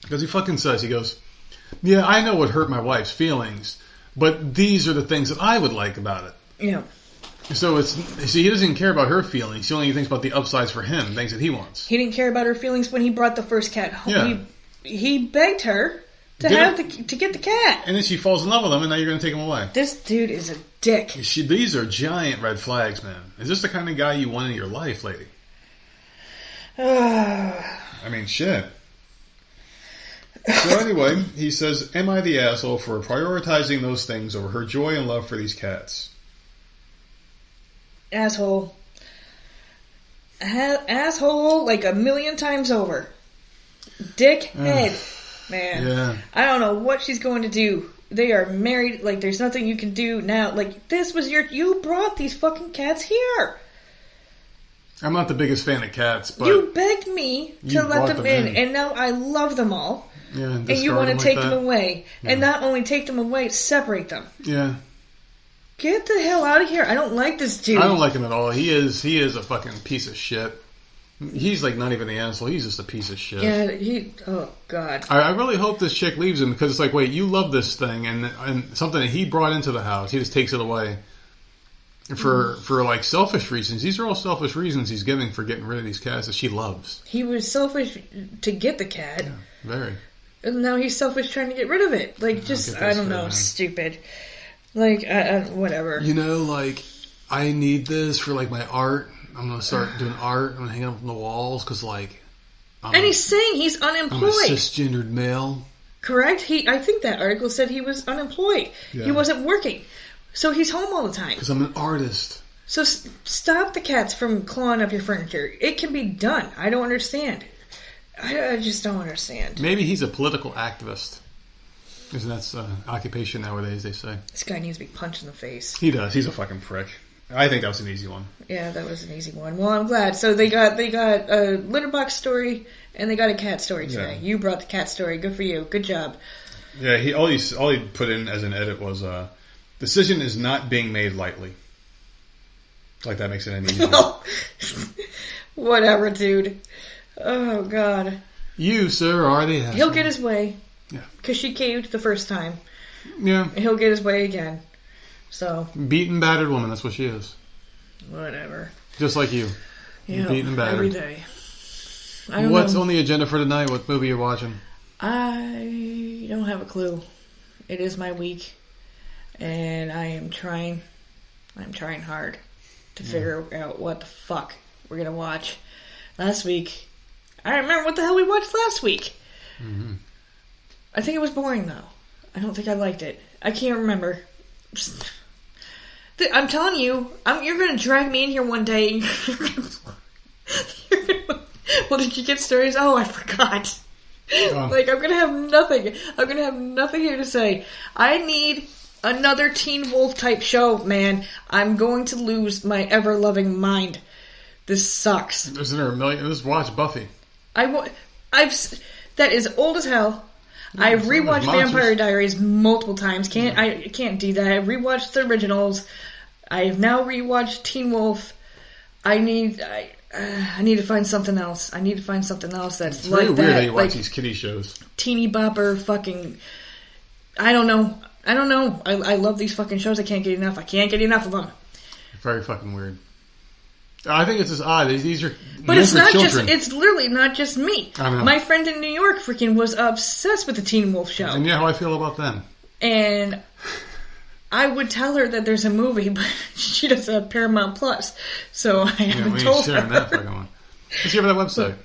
Because he fucking says, he goes, yeah, I know what hurt my wife's feelings, but these are the things that I would like about it. Yeah. So he doesn't care about her feelings. He only thinks about the upsides for him, things that he wants. He didn't care about her feelings when he brought the first cat home. Yeah. He begged her to get the cat. And then she falls in love with him, and now you're going to take him away. This dude is a dick. These are giant red flags, man. Is this the kind of guy you want in your life, lady? I mean, shit. So anyway, he says, am I the asshole for prioritizing those things over her joy and love for these cats? Asshole. Asshole like a million times over. Dickhead. Man. Yeah. I don't know what she's going to do. They are married. Like, there's nothing you can do now. Like, you brought these fucking cats here. I'm not the biggest fan of cats, but you begged me to let them in, and now I love them all. Yeah, and you want to take them away. Yeah. And not only take them away, separate them. Yeah. Get the hell out of here. I don't like this dude. I don't like him at all. He is a fucking piece of shit. He's like not even the asshole. He's just a piece of shit. Yeah, oh God. I really hope this chick leaves him because it's like, wait, you love this thing and something that he brought into the house. He just takes it away for like selfish reasons. These are all selfish reasons he's giving for getting rid of these cats that she loves. He was selfish to get the cat. Yeah, very. And now he's selfish trying to get rid of it. Like, I don't know, man. Stupid. Like, whatever. You know, like, I need this for like my art. I'm going to start doing art. I'm going to hang it up on the walls because, like... And he's saying he's unemployed. I'm a cisgendered male. Correct? I think that article said he was unemployed. Yeah. He wasn't working. So he's home all the time. Because I'm an artist. So stop the cats from clawing up your furniture. It can be done. I don't understand. I just don't understand. Maybe he's a political activist. Because that's occupation nowadays, they say. This guy needs to be punched in the face. He does. He's a fucking prick. I think that was an easy one. Yeah, that was an easy one. Well, I'm glad. So they got a litter box story and they got a cat story today. Yeah. You brought the cat story. Good for you. Good job. Yeah, all he put in as an edit was decision is not being made lightly. Like that makes it any easier. Whatever, dude. Oh God. You, sir, are the asshole. He'll get his way. Yeah. Because she caved the first time. Yeah. And he'll get his way again. So beaten, battered woman. That's what she is. Whatever. Just like you. Yeah. Beaten and battered. Every day. What's on the agenda for tonight? What movie you're watching? I don't have a clue. It is my week, and I am trying. I'm trying hard to figure out what the fuck we're gonna watch. Last week, I don't remember what the hell we watched last week. Mm-hmm. I think it was boring though. I don't think I liked it. I can't remember. I'm telling you, you're going to drag me in here one day. And well, did you get stories? Oh, I forgot. Like, I'm going to have nothing. I'm going to have nothing here to say. I need another Teen Wolf type show, man. I'm going to lose my ever-loving mind. This sucks. Isn't there a million? Just watch Buffy. That is old as hell. I've rewatched Vampire Diaries multiple times. I can't do that. I've rewatched the originals. I've now rewatched Teen Wolf. I need to find something else. I need to find something else that's like that. It's really weird that you watch these kiddie shows. Teeny bopper fucking... I don't know. I don't know. I love these fucking shows. I can't get enough. I can't get enough of them. Very fucking weird. I think it's just odd. These are but it's not children. It's literally not just me. I know. My friend in New York freaking was obsessed with the Teen Wolf show. And you know how I feel about them. And I would tell her that there's a movie, but she doesn't have Paramount Plus, so I haven't told her. That fucking one. Let's give her that website.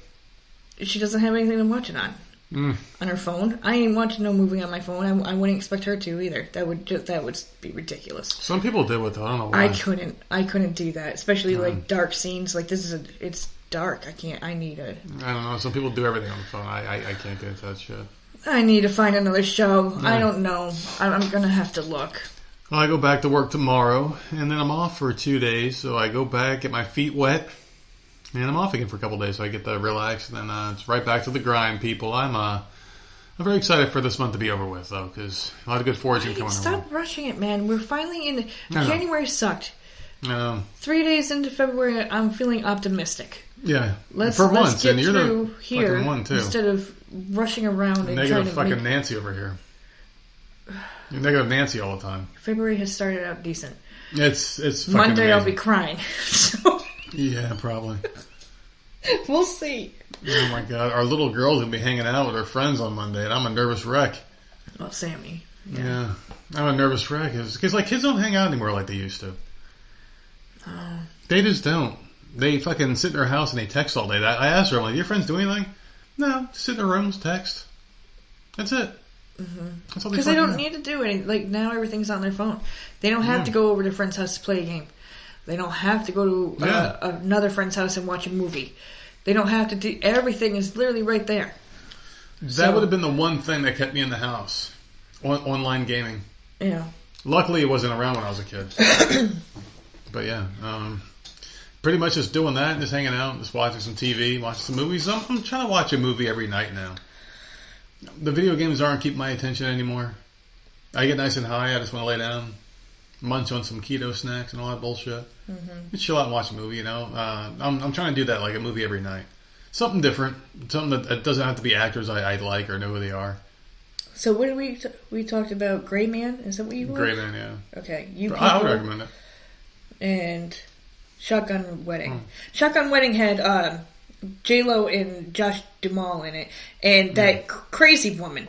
She doesn't have anything to watch it on. On her phone. I ain't watching no movie on my phone. I wouldn't expect her to either. That would be ridiculous. Some people do it though. I don't know why. I couldn't do that, especially like dark scenes. Like it's dark. I need a. I don't know. Some people do everything on the phone. I can't get into that shit. I need to find another show. Yeah. I don't know. I'm gonna have to look. Well, I go back to work tomorrow, and then I'm off for 2 days. So I go back, get my feet wet. And I'm off again for a couple days, so I get to relax, and then it's right back to the grind, people. I'm very excited for this month to be over with, though, because a lot of good fortune coming. Stop rushing it, man. We're finally in. January sucked. 3 days into February, I'm feeling optimistic. Yeah, let's once, get and you're through the here fucking one too. Instead of rushing around and negative trying to fucking Nancy over here. You're negative Nancy all the time. February has started out decent. It's fucking Monday. amazing. I'll be crying. So. Yeah, probably. We'll see. Oh my god, our little girl's gonna be hanging out with her friends on Monday, and I'm a nervous wreck. Well, Sammy. Yeah, I'm a nervous wreck because like kids don't hang out anymore like they used to. Oh. They just don't. They fucking sit in their house and they text all day. I asked her, I'm like, "Your friends do anything?" No, just sit in their rooms, text. That's it. Mm-hmm. That's all because they don't need to do anything. Like now, everything's on their phone. They don't have to go over to a friend's house to play a game. They don't have to go to another friend's house and watch a movie. They don't have to do... Everything is literally right there. That would have been the one thing that kept me in the house. Online gaming. Yeah. Luckily, it wasn't around when I was a kid. But yeah. Pretty much just doing that, just hanging out, just watching some TV, watching some movies. I'm trying to watch a movie every night now. The video games aren't keeping my attention anymore. I get nice and high. I just want to lay down. Munch on some keto snacks and all that bullshit. Mm-hmm. Chill out and watch a movie, you know. I'm trying to do that, like a movie every night. Something different. Something that doesn't have to be actors I like or know who they are. So what did we talked about? Gray Man? Is that what you want? Gray Man, yeah. Okay. I would recommend it. And Shotgun Wedding. Shotgun Wedding had J-Lo and Josh Duhamel in it. And that crazy woman.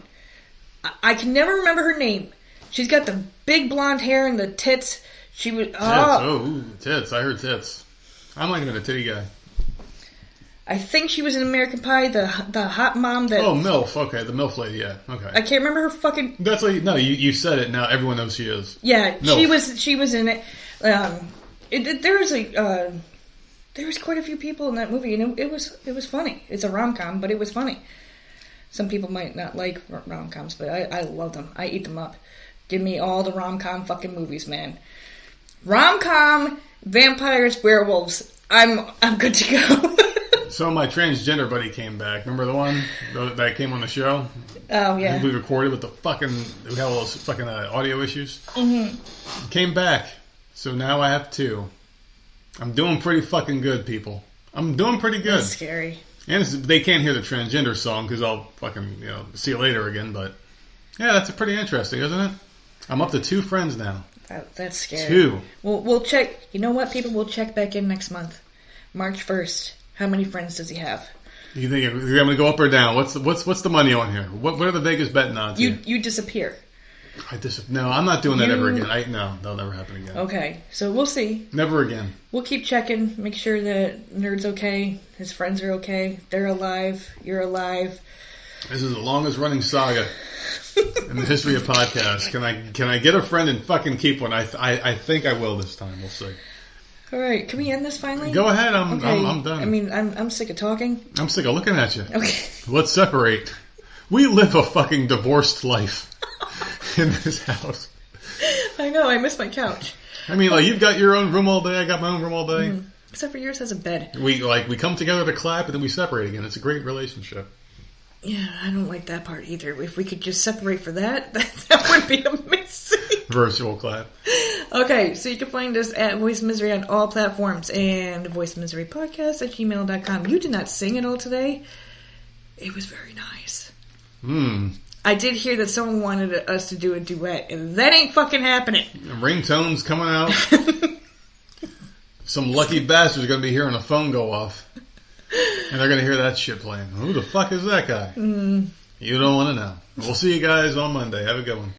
I can never remember her name. She's got the big blonde hair and the tits. She was... Tits. Oh, tits. I heard tits. I'm not even a titty guy. I think she was in American Pie, the hot mom that... Oh, MILF. Okay, the MILF lady, yeah. Okay. I can't remember her fucking... That's like... No, you said it. Now everyone knows she is. Yeah, MILF. she was in it. There was quite a few people in that movie, and it was funny. It's a rom-com, but it was funny. Some people might not like rom-coms, but I love them. I eat them up. Give me all the rom-com fucking movies, man. Rom-com, vampires, werewolves. I'm good to go. So my transgender buddy came back. Remember the one that came on the show? Oh, yeah. We recorded with we had all those fucking audio issues. Mm-hmm. Came back. So now I have 2. I'm doing pretty fucking good, people. I'm doing pretty good. That's scary. And they can't hear the transgender song because I'll fucking, see you later again. But yeah, that's pretty interesting, isn't it? I'm up to 2 friends now. That's scary. 2. We'll check. You know what, people? We'll check back in next month. March 1st. How many friends does he have? You think I'm going to go up or down? What's the money on here? What are the Vegas betting odds? You disappear. No, I'm not doing that ever again. No, that'll never happen again. Okay, so we'll see. Never again. We'll keep checking, make sure that Nerd's okay, his friends are okay, they're alive, you're alive. This is the longest running saga in the history of podcasts. Can I get a friend and fucking keep one? I think I will this time. We'll see. All right, can we end this finally? Go ahead. I'm done. I mean, I'm sick of talking. I'm sick of looking at you. Okay. Let's separate. We live a fucking divorced life in this house. I know. I miss my couch. I mean, like, you've got your own room all day. I got my own room all day. Except for yours has a bed. We come together to clap and then we separate again. It's a great relationship. Yeah, I don't like that part either. If we could just separate for that would be amazing. Virtual clap. Okay, so you can find us at Voice Misery on all platforms and voicesofmiserypodcast at gmail.com. You did not sing at all today. It was very nice. I did hear that someone wanted us to do a duet, and that ain't fucking happening. Ringtones coming out. Some lucky bastard's going to be hearing a phone go off. And they're going to hear that shit playing. Who the fuck is that guy? You don't want to know. We'll see you guys on Monday. Have a good one.